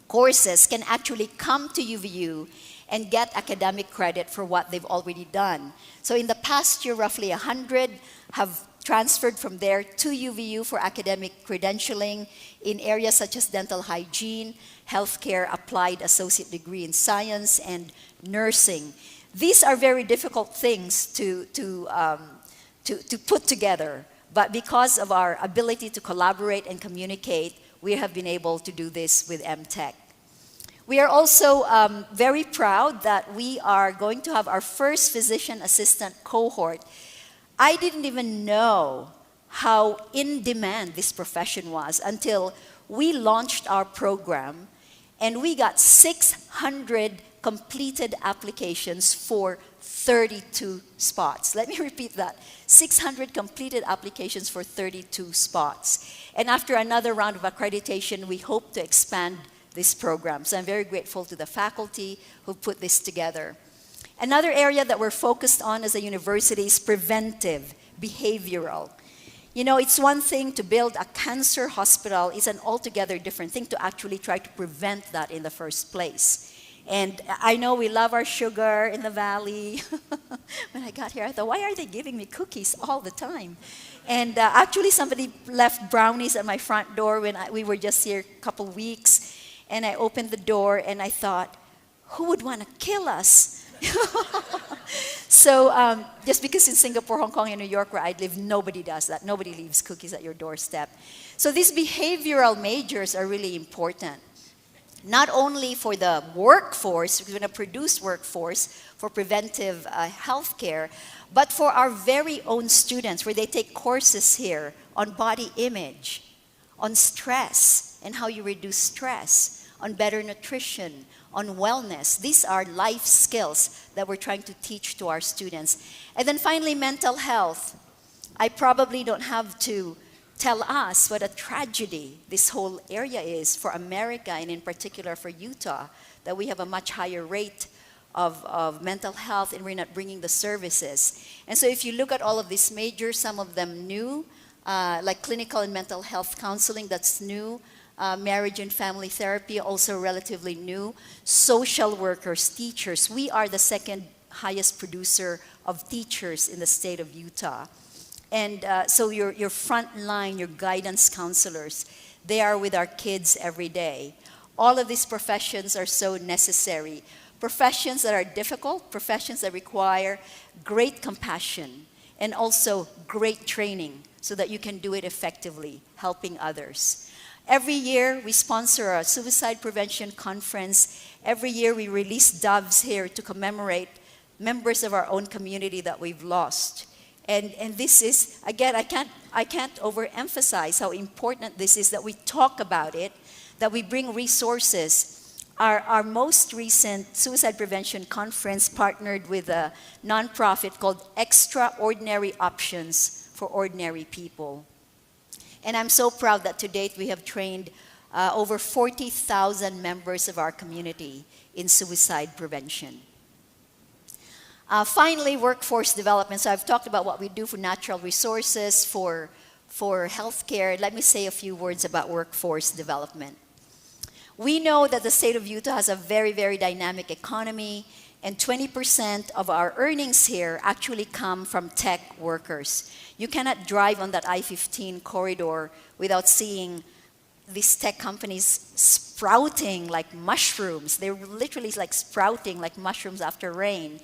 courses can actually come to UVU and get academic credit for what they've already done. So in the past year, roughly 100 have transferred from there to UVU for academic credentialing in areas such as dental hygiene, healthcare, applied associate degree in science, and nursing. These are very difficult things to put together, but because of our ability to collaborate and communicate, we have been able to do this with MTech. We are also very proud that we are going to have our first physician assistant cohort. I didn't even know how in demand this profession was until we launched our program and we got 600 completed applications for 32 spots. Let me repeat that. 600 completed applications for 32 spots. And after another round of accreditation, we hope to expand this program. So I'm very grateful to the faculty who put this together. Another area that we're focused on as a university is preventive, behavioral. You know, it's one thing to build a cancer hospital. It's an altogether different thing to actually try to prevent that in the first place. And I know we love our sugar in the valley. When I got here, I thought, why are they giving me cookies all the time? And actually, somebody left brownies at my front door when we were just here a couple weeks. And I opened the door and I thought, who would want to kill us? So just because in Singapore, Hong Kong, and New York, where I live, nobody does that. Nobody leaves cookies at your doorstep. So these behavioral majors are really important. Not only for the workforce, we're going to produce workforce for preventive health care, but for our very own students, where they take courses here on body image, on stress and how you reduce stress, on better nutrition, on wellness. These are life skills that we're trying to teach to our students. And then finally, mental health. I probably don't have to tell us what a tragedy this whole area is for America, and in particular for Utah, that we have a much higher rate of mental health and we're not bringing the services. And so if you look at all of these majors, some of them new, like clinical and mental health counseling, that's new. Marriage and family therapy, also relatively new. Social workers, teachers. We are the second highest producer of teachers in the state of Utah. And so your front line, your guidance counselors, they are with our kids every day. All of these professions are so necessary. Professions that are difficult, professions that require great compassion and also great training so that you can do it effectively, helping others. Every year, we sponsor a suicide prevention conference. Every year, we release doves here to commemorate members of our own community that we've lost. And this is, again, I can't overemphasize how important this is, that we talk about it, that we bring resources. Our most recent suicide prevention conference partnered with a nonprofit called Extraordinary Options for Ordinary People. And I'm so proud that to date we have trained over 40,000 members of our community in suicide prevention. Finally, workforce development. So I've talked about what we do for natural resources, for healthcare. Let me say a few words about workforce development. We know that the state of Utah has a very, very dynamic economy, and 20% of our earnings here actually come from tech workers. You cannot drive on that I-15 corridor without seeing these tech companies sprouting like mushrooms. They're literally like sprouting like mushrooms after rain.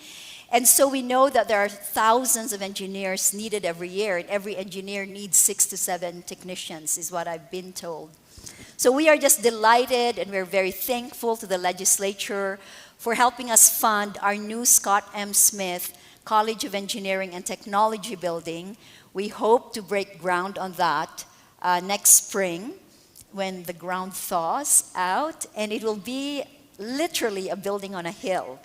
And so we know that there are thousands of engineers needed every year, and every engineer needs 6 to 7 technicians, is what I've been told. So we are just delighted, and we're very thankful to the legislature for helping us fund our new Scott M. Smith College of Engineering and Technology building. We hope to break ground on that next spring when the ground thaws out, and it will be literally a building on a hill.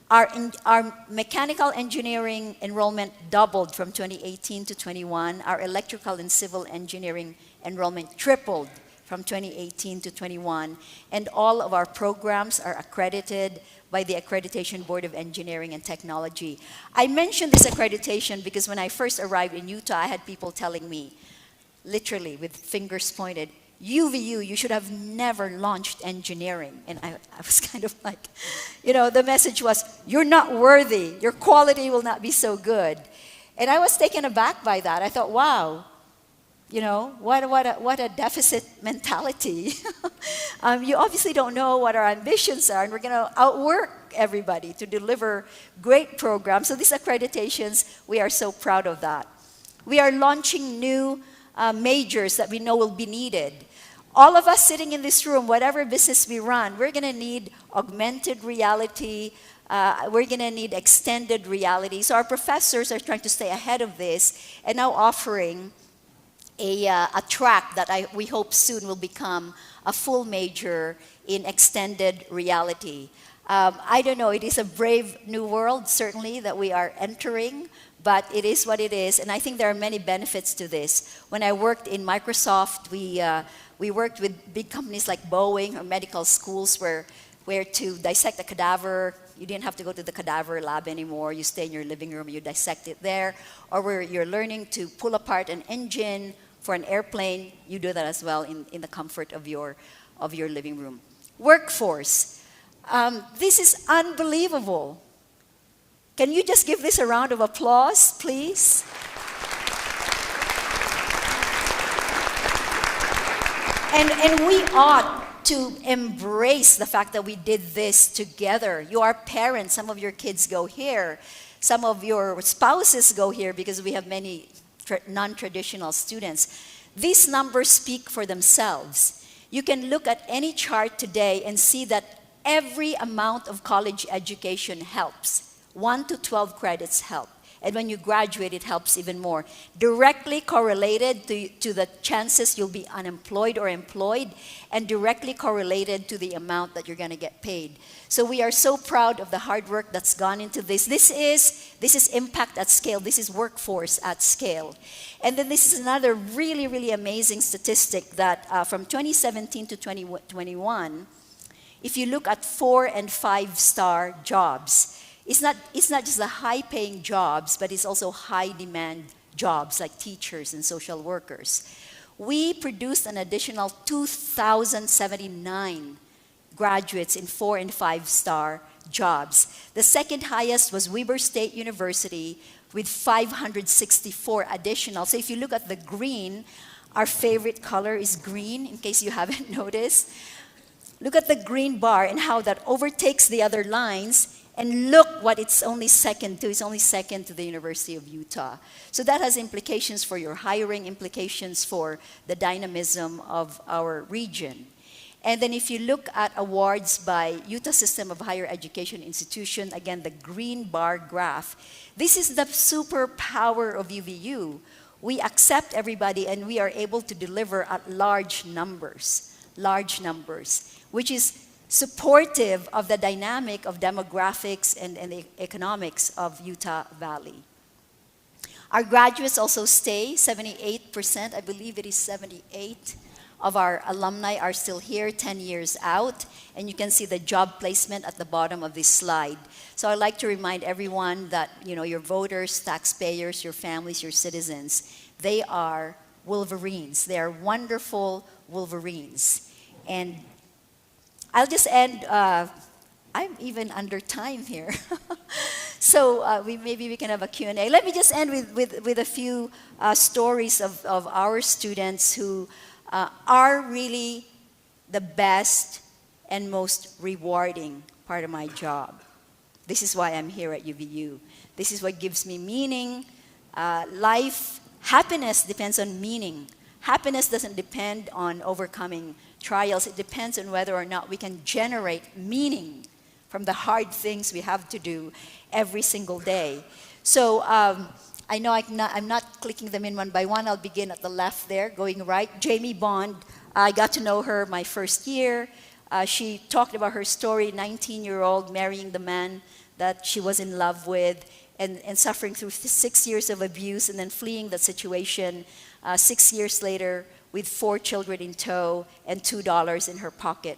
Our mechanical engineering enrollment doubled from 2018 to 21. Our electrical and civil engineering enrollment tripled from 2018 to 21. And all of our programs are accredited by the Accreditation Board of Engineering and Technology. I mentioned this accreditation because when I first arrived in Utah, I had people telling me, literally with fingers pointed, UVU, you should have never launched engineering. And I was kind of like, you know, the message was, you're not worthy. Your quality will not be so good. And I was taken aback by that. I thought, wow, you know, what a deficit mentality. You obviously don't know what our ambitions are, and we're going to outwork everybody to deliver great programs. So these accreditations, we are so proud of that. We are launching new majors that we know will be needed. All of us sitting in this room, whatever business we run, we're going to need augmented reality. We're going to need extended reality. So our professors are trying to stay ahead of this and now offering a track that we hope soon will become a full major in extended reality. I don't know, it is a brave new world, certainly, that we are entering, but it is what it is, and I think there are many benefits to this. When I worked in Microsoft, we worked with big companies like Boeing or medical schools where where to dissect a cadaver. You didn't have to go to the cadaver lab anymore. You stay in your living room, you dissect it there. Or where you're learning to pull apart an engine for an airplane, you do that as well in the comfort of your living room. Workforce. This is unbelievable. Can you just give this a round of applause, please? And we ought to embrace the fact that we did this together. You are parents. Some of your kids go here. Some of your spouses go here because we have many non-traditional students. These numbers speak for themselves. You can look at any chart today and see that every amount of college education helps. 1 to 12 credits help. And when you graduate, it helps even more. Directly correlated to the chances you'll be unemployed or employed, and directly correlated to the amount that you're going to get paid. So we are so proud of the hard work that's gone into this. This is impact at scale. This is workforce at scale. And then this is another really, really amazing statistic that from 2017 to 2021, if you look at 4- and 5-star jobs, it's not just the high-paying jobs, but it's also high-demand jobs like teachers and social workers. We produced an additional 2,079 graduates in 4- and 5-star jobs. The second highest was Weber State University with 564 additional. So if you look at the green, our favorite color is green, in case you haven't noticed. Look at the green bar and how that overtakes the other lines. And look what it's only second to. It's only second to the University of Utah. So that has implications for your hiring, implications for the dynamism of our region. And then if you look at awards by Utah System of Higher Education Institution, again, the green bar graph, this is the superpower of UVU. We accept everybody and we are able to deliver at large numbers, which is supportive of the dynamic of demographics and the economics of Utah Valley. Our graduates also stay, 78%, I believe it is 78 of our alumni are still here 10 years out, and you can see the job placement at the bottom of this slide. So I'd like to remind everyone that your voters, taxpayers, your families, your citizens, they are Wolverines. They are wonderful Wolverines. And I'll just end, I'm even under time here. So maybe we can have a Q&A. Let me just end with a few stories of our students who are really the best and most rewarding part of my job. This is why I'm here at UVU. This is what gives me meaning. Happiness depends on meaning. Happiness doesn't depend on overcoming trials. It depends on whether or not we can generate meaning from the hard things we have to do every single day. So I know I'm not clicking them in one by one. I'll begin at the left there, going right. Jamie Bond, I got to know her my first year. She talked about her story, 19-year-old marrying the man that she was in love with and suffering through 6 years of abuse and then fleeing the situation 6 years later with 4 children in tow and $2 in her pocket.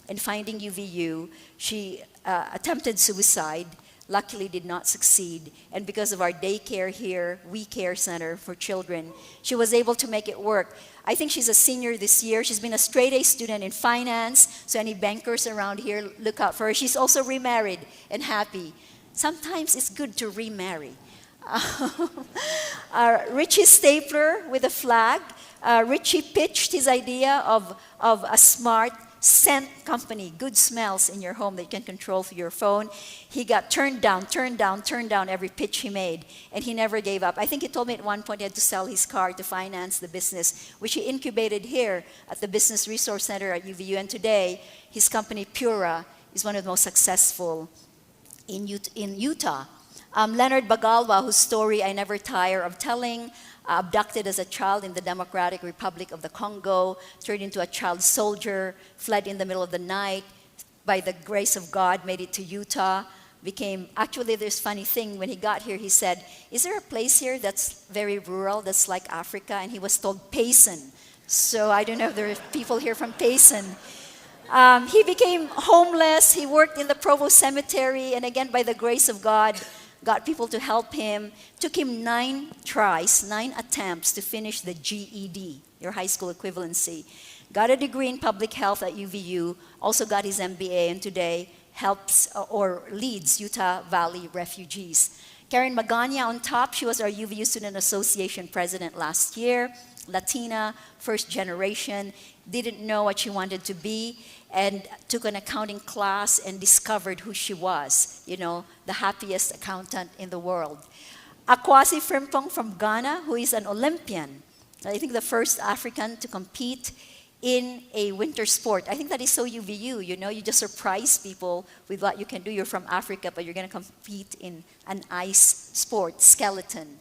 And finding UVU, she attempted suicide, luckily did not succeed. And because of our daycare here, We Care Center for Children, she was able to make it work. I think she's a senior this year. She's been a straight-A student in finance, so any bankers around here, look out for her. She's also remarried and happy. Sometimes it's good to remarry. Richie Stapler with a flag. Richie pitched his idea of a smart scent company, good smells in your home that you can control through your phone. He got turned down every pitch he made, and he never gave up. I think he told me at one point he had to sell his car to finance the business, which he incubated here at the Business Resource Center at UVU. And today, his company, Pura, is one of the most successful in Utah. Leonard Bagalwa, whose story I never tire of telling, abducted as a child in the Democratic Republic of the Congo, turned into a child soldier, fled in the middle of the night, by the grace of God, made it to Utah, actually there's a funny thing, when he got here, he said, is there a place here that's very rural, that's like Africa? And he was told Payson. So I don't know if there are people here from Payson. He became homeless. He worked in the Provost Cemetery, and again, by the grace of God, got people to help him. Took him 9 tries, 9 attempts to finish the GED, your high school equivalency. Got a degree in public health at UVU, also got his MBA, and today helps or leads Utah Valley refugees. Karen Magana on top, she was our UVU Student Association president last year. Latina, first generation, didn't know what she wanted to be, and took an accounting class and discovered who she was, you know, the happiest accountant in the world. Akwasi Frimpong from Ghana, who is an Olympian. I think the first African to compete in a winter sport. I think that is so UVU, you know, you just surprise people with what you can do. You're from Africa, but you're gonna compete in an ice sport, skeleton.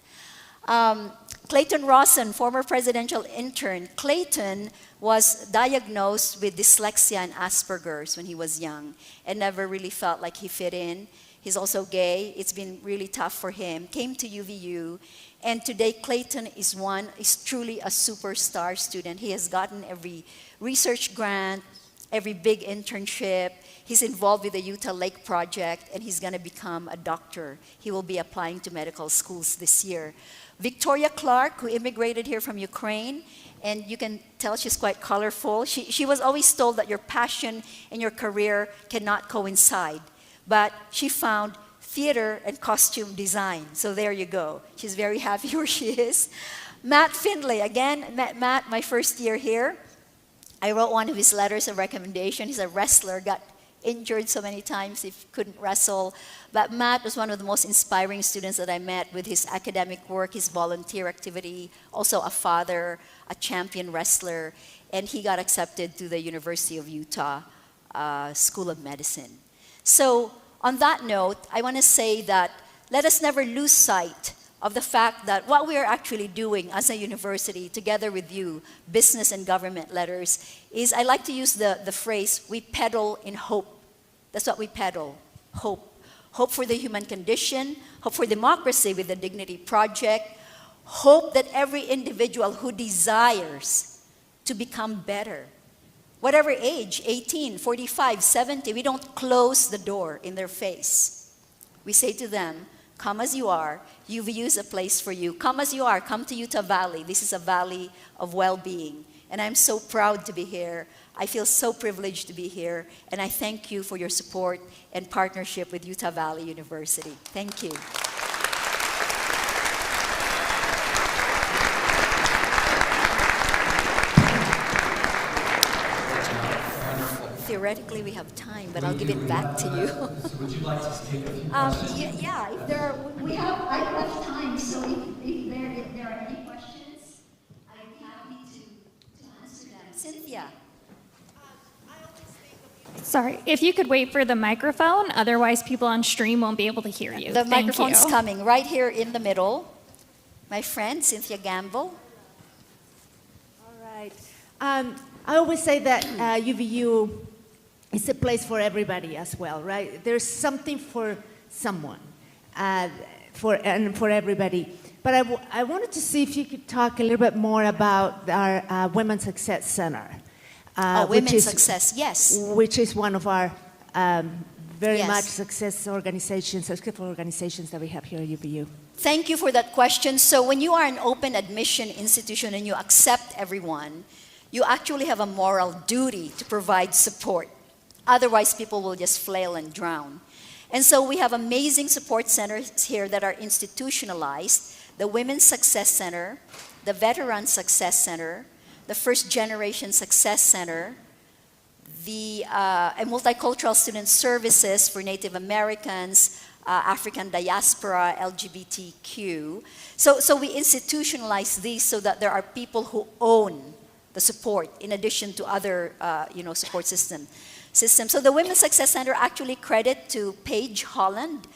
Clayton Rawson, former presidential intern. Clayton was diagnosed with dyslexia and Asperger's when he was young and never really felt like he fit in. He's also gay. It's been really tough for him. Came to UVU, and today Clayton is truly a superstar student. He has gotten every research grant, every big internship. He's involved with the Utah Lake Project, and he's going to become a doctor. He will be applying to medical schools this year. Victoria Clark, who immigrated here from Ukraine, and you can tell she's quite colorful. She was always told that your passion and your career cannot coincide, but she found theater and costume design. So there you go. She's very happy where she is. Matt Findlay, again, met Matt my first year here. I wrote one of his letters of recommendation. He's a wrestler, got injured so many times he couldn't wrestle. But Matt was one of the most inspiring students that I met with his academic work, his volunteer activity, also a father, a champion wrestler, and he got accepted to the University of Utah School of Medicine. So on that note, I want to say that let us never lose sight of the fact that what we are actually doing as a university, together with you, business and government letters, is I like to use the phrase, we peddle in hope. That's what we peddle, hope. Hope for the human condition, hope for democracy with the Dignity Project, hope that every individual who desires to become better, whatever age, 18, 45, 70, we don't close the door in their face. We say to them, come as you are. UVU is a place for you. Come as you are. Come to Utah Valley. This is a valley of well-being. And I'm so proud to be here. I feel so privileged to be here. And I thank you for your support and partnership with Utah Valley University. Thank you. Theoretically, we have time, but I'll give it back to you. So would you like to take a few yeah, if there are, I have time, so if there are any questions, I'd be happy to answer them. Cynthia. Sorry, if you could wait for the microphone, otherwise people on stream won't be able to hear you. The Thank microphone's you. coming right here in the middle. My friend, Cynthia Gamble. All right. I always say that UVU is a place for everybody as well, right? There's something for someone, for everybody. But I wanted to see if you could talk a little bit more about our Women's Success Center. Women's Success, yes. Which is one of our very Yes. much successful organizations that we have here at UVU. Thank you for that question. So when you are an open admission institution and you accept everyone, you actually have a moral duty to provide support. Otherwise, people will just flail and drown. And so we have amazing support centers here that are institutionalized. The Women's Success Center, the Veteran Success Center, the First Generation Success Center, the Multicultural Student Services for Native Americans, African diaspora, LGBTQ. So we institutionalize these so that there are people who own the support in addition to other support systems. So the Women's Success Center, actually credit to Paige Holland,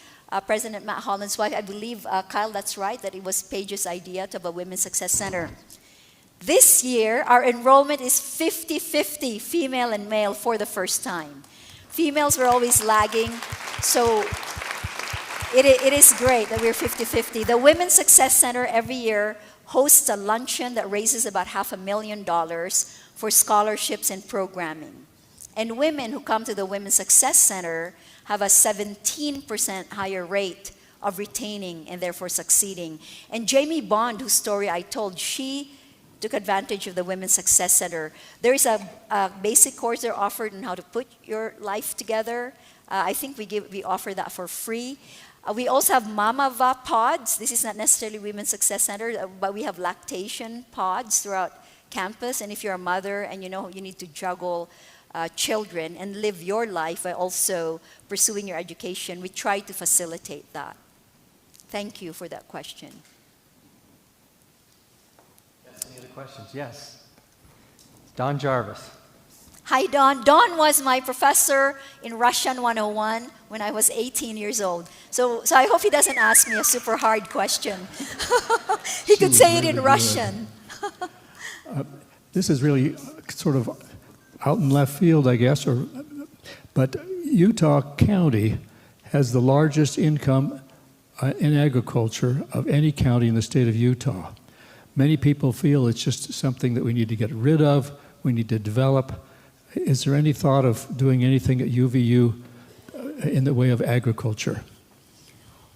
President Matt Holland's wife. I believe, Kyle, that's right, that it was Paige's idea to have a Women's Success Center. This year, our enrollment is 50-50, female and male, for the first time. Females were always lagging, so it is great that we're 50-50. The Women's Success Center every year hosts a luncheon that raises about $500,000 for scholarships and programming. And women who come to the Women's Success Center have a 17% higher rate of retaining and therefore succeeding. And Jamie Bond, whose story I told, she took advantage of the Women's Success Center. There is a basic course they're offered on how to put your life together. I think we offer that for free. We also have Mama Va pods. This is not necessarily Women's Success Center, but we have lactation pods throughout campus. And if you're a mother and you know you need to juggle children and live your life by also pursuing your education, we try to facilitate that. Thank you for that question. Any other questions? Yes. Don Jarvis. Hi, Don. Don was my professor in Russian 101 when I was 18 years old. So I hope he doesn't ask me a super hard question. He could say it in Russian. This is really sort of out in left field, I guess, but Utah County has the largest income in agriculture of any county in the state of Utah. Many people feel it's just something that we need to get rid of, we need to develop. Is there any thought of doing anything at UVU in the way of agriculture?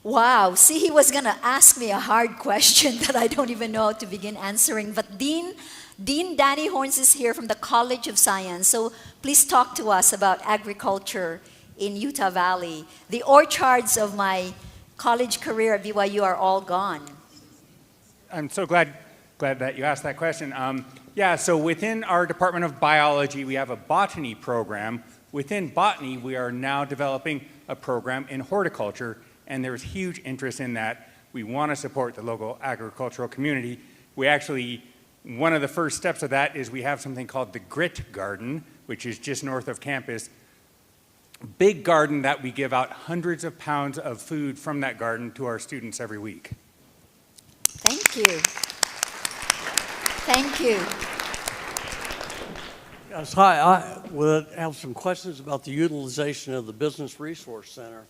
Wow, see, he was going to ask me a hard question that I don't even know how to begin answering. But Dean Danny Horns is here from the College of Science. So please talk to us about agriculture in Utah Valley. The orchards of my college career at BYU are all gone. I'm so glad that you asked that question. Yeah, so within our Department of Biology, we have a botany program. Within botany, we are now developing a program in horticulture, and there's huge interest in that. We want to support the local agricultural community. We actually, one of the first steps of that is we have something called the Grit Garden, which is just north of campus. Big garden that we give out hundreds of pounds of food from that garden to our students every week. Thank you. Thank you. Yes, hi. I would have some questions about the utilization of the Business Resource Center.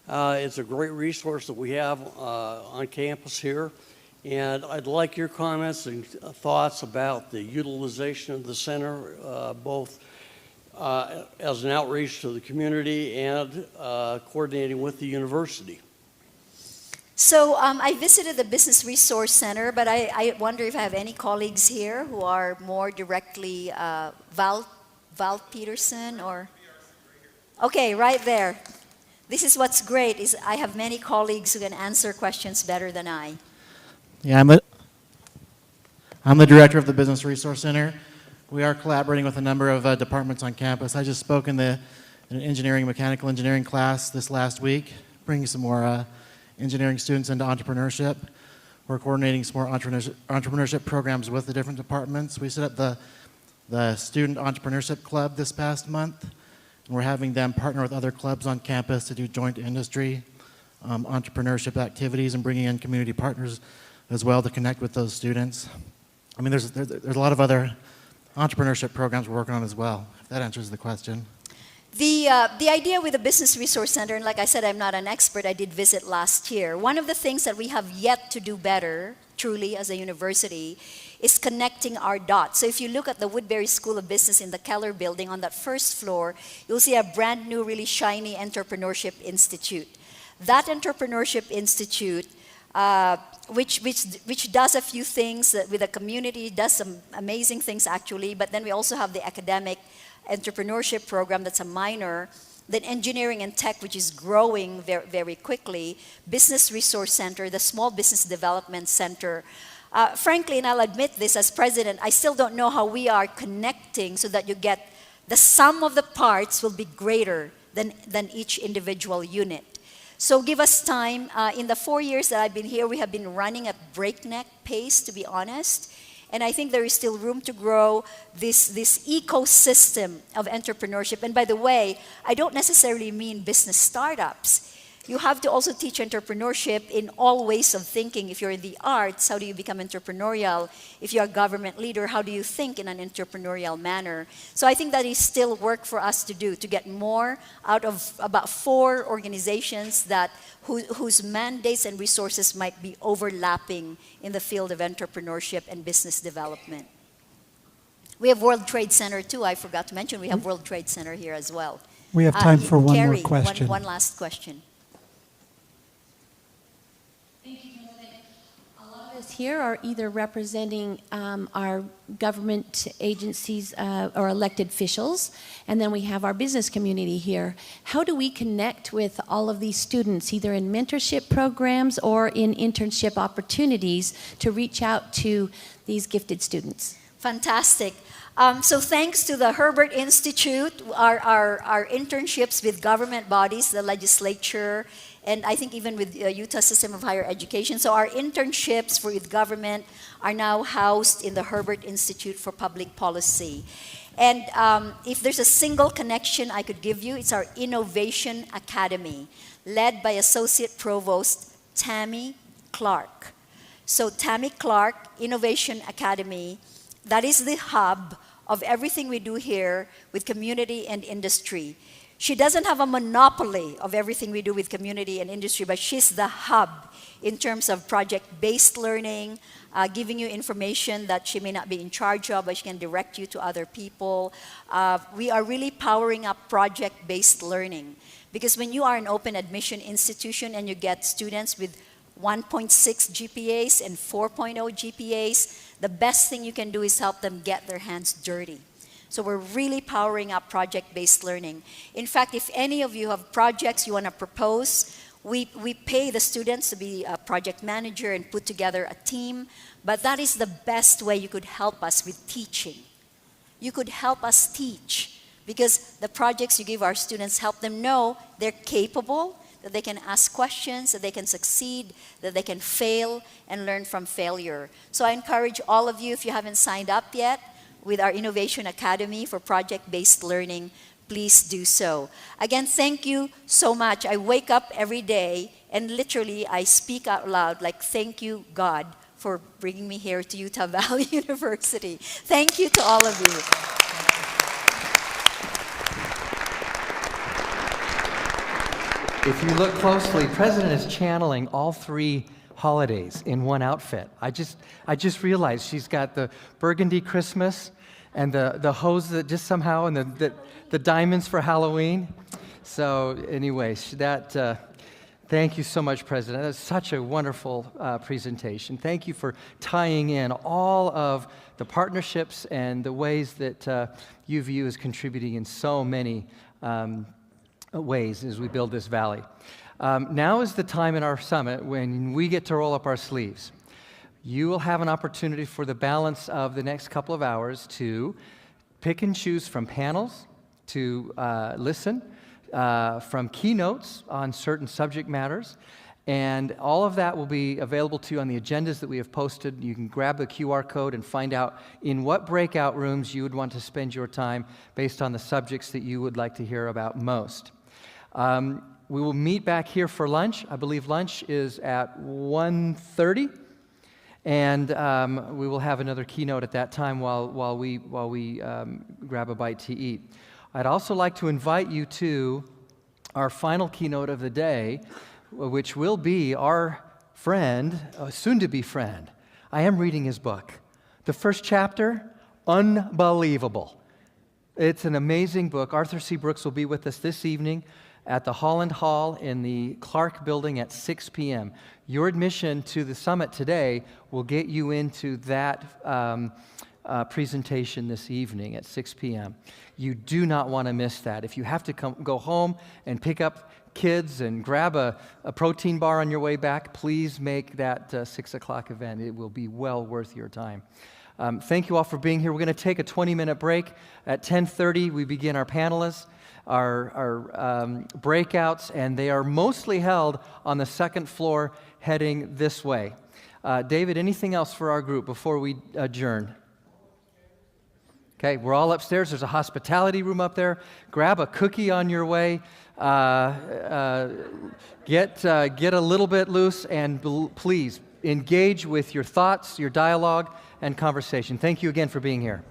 It's a great resource that we have on campus here, and I'd like your comments and thoughts about the utilization of the center, both as an outreach to the community and coordinating with the university. So I visited the Business Resource Center, but I wonder if I have any colleagues here who are more directly Val Peterson or... Okay, right there. This is what's great, is I have many colleagues who can answer questions better than I. Yeah, I'm the director of the Business Resource Center. We are collaborating with a number of departments on campus. I just spoke in an mechanical engineering class this last week, bringing some more engineering students into entrepreneurship. We're coordinating some more entrepreneurship programs with the different departments. We set up the Student Entrepreneurship Club this past month, and we're having them partner with other clubs on campus to do joint industry entrepreneurship activities and bringing in community partners as well to connect with those students. I mean, there's a lot of other entrepreneurship programs we're working on as well, if that answers the question. The idea with the Business Resource Center, and like I said, I'm not an expert, I did visit last year. One of the things that we have yet to do better, truly, as a university, is connecting our dots. So if you look at the Woodbury School of Business in the Keller building, on that first floor, you'll see a brand new, really shiny Entrepreneurship Institute. That Entrepreneurship Institute, which does a few things with the community, does some amazing things actually, but then we also have the academic entrepreneurship program that's a minor, then engineering and tech, which is growing very, very quickly, Business Resource Center, the Small Business Development Center. Frankly, and I'll admit this as president, I still don't know how we are connecting so that you get the sum of the parts will be greater than each individual unit. So give us time. In the 4 years that I've been here, we have been running at breakneck pace, to be honest. And I think there is still room to grow this ecosystem of entrepreneurship. And by the way, I don't necessarily mean business startups. You have to also teach entrepreneurship in all ways of thinking. If you're in the arts, how do you become entrepreneurial? If you're a government leader, how do you think in an entrepreneurial manner? So I think that is still work for us to do, to get more out of about 4 organizations whose mandates and resources might be overlapping in the field of entrepreneurship and business development. We have World Trade Center too. I forgot to mention we have World Trade Center here as well. We have time for one Carrie, more question. One last question. Us here are either representing our government agencies or elected officials, and then we have our business community here. How do we connect with all of these students, either in mentorship programs or in internship opportunities, to reach out to these gifted students? Fantastic. So thanks to the Herbert Institute, our internships with government bodies, the legislature, and I think even with Utah System of Higher Education. So our internships with government are now housed in the Herbert Institute for Public Policy. And if there's a single connection I could give you, it's our Innovation Academy, led by Associate Provost Tami Clark. So Tami Clark, Innovation Academy, that is the hub of everything we do here with community and industry. She doesn't have a monopoly of everything we do with community and industry, but she's the hub in terms of project-based learning, giving you information that she may not be in charge of, but she can direct you to other people. We are really powering up project-based learning, because when you are an open admission institution and you get students with 1.6 GPAs and 4.0 GPAs, the best thing you can do is help them get their hands dirty. So we're really powering up project-based learning. In fact, if any of you have projects you want to propose, we pay the students to be a project manager and put together a team, but that is the best way you could help us with teaching. You could help us teach, because the projects you give our students help them know they're capable, that they can ask questions, that they can succeed, that they can fail and learn from failure. So I encourage all of you, if you haven't signed up yet with our Innovation Academy for project-based learning, please do so. Again, thank you so much. I wake up every day and literally I speak out loud like, thank you, God, for bringing me here to Utah Valley University. Thank you to all of you. If you look closely, President is channeling all three holidays in one outfit. I just realized she's got the burgundy Christmas and the hose that just somehow, and the diamonds for Halloween. So anyway, thank you so much, President. That's such a wonderful presentation. Thank you for tying in all of the partnerships and the ways that UVU is contributing in so many ways as we build this valley. Now is the time in our summit when we get to roll up our sleeves. You will have an opportunity for the balance of the next couple of hours to pick and choose from panels, to listen, from keynotes on certain subject matters, and all of that will be available to you on the agendas that we have posted. You can grab the QR code and find out in what breakout rooms you would want to spend your time based on the subjects that you would like to hear about most. We will meet back here for lunch. I believe lunch is at 1:30, and we will have another keynote at that time while we grab a bite to eat. I'd also like to invite you to our final keynote of the day, which will be our friend, soon-to-be friend. I am reading his book. The first chapter, unbelievable. It's an amazing book. Arthur C. Brooks will be with us this evening at the Holland Hall in the Clark Building at 6 p.m. Your admission to the summit today will get you into that presentation this evening at 6 p.m. You do not want to miss that. If you have to go home and pick up kids and grab a protein bar on your way back, please make that 6 o'clock event. It will be well worth your time. Thank you all for being here. We're going to take a 20-minute break. At 10:30, we begin our panelists, our breakouts, and they are mostly held on the second floor heading this way. David, anything else for our group before we adjourn? Okay, we're all upstairs. There's a hospitality room up there. Grab a cookie on your way. Get a little bit loose, and please engage with your thoughts, your dialogue, and conversation. Thank you again for being here.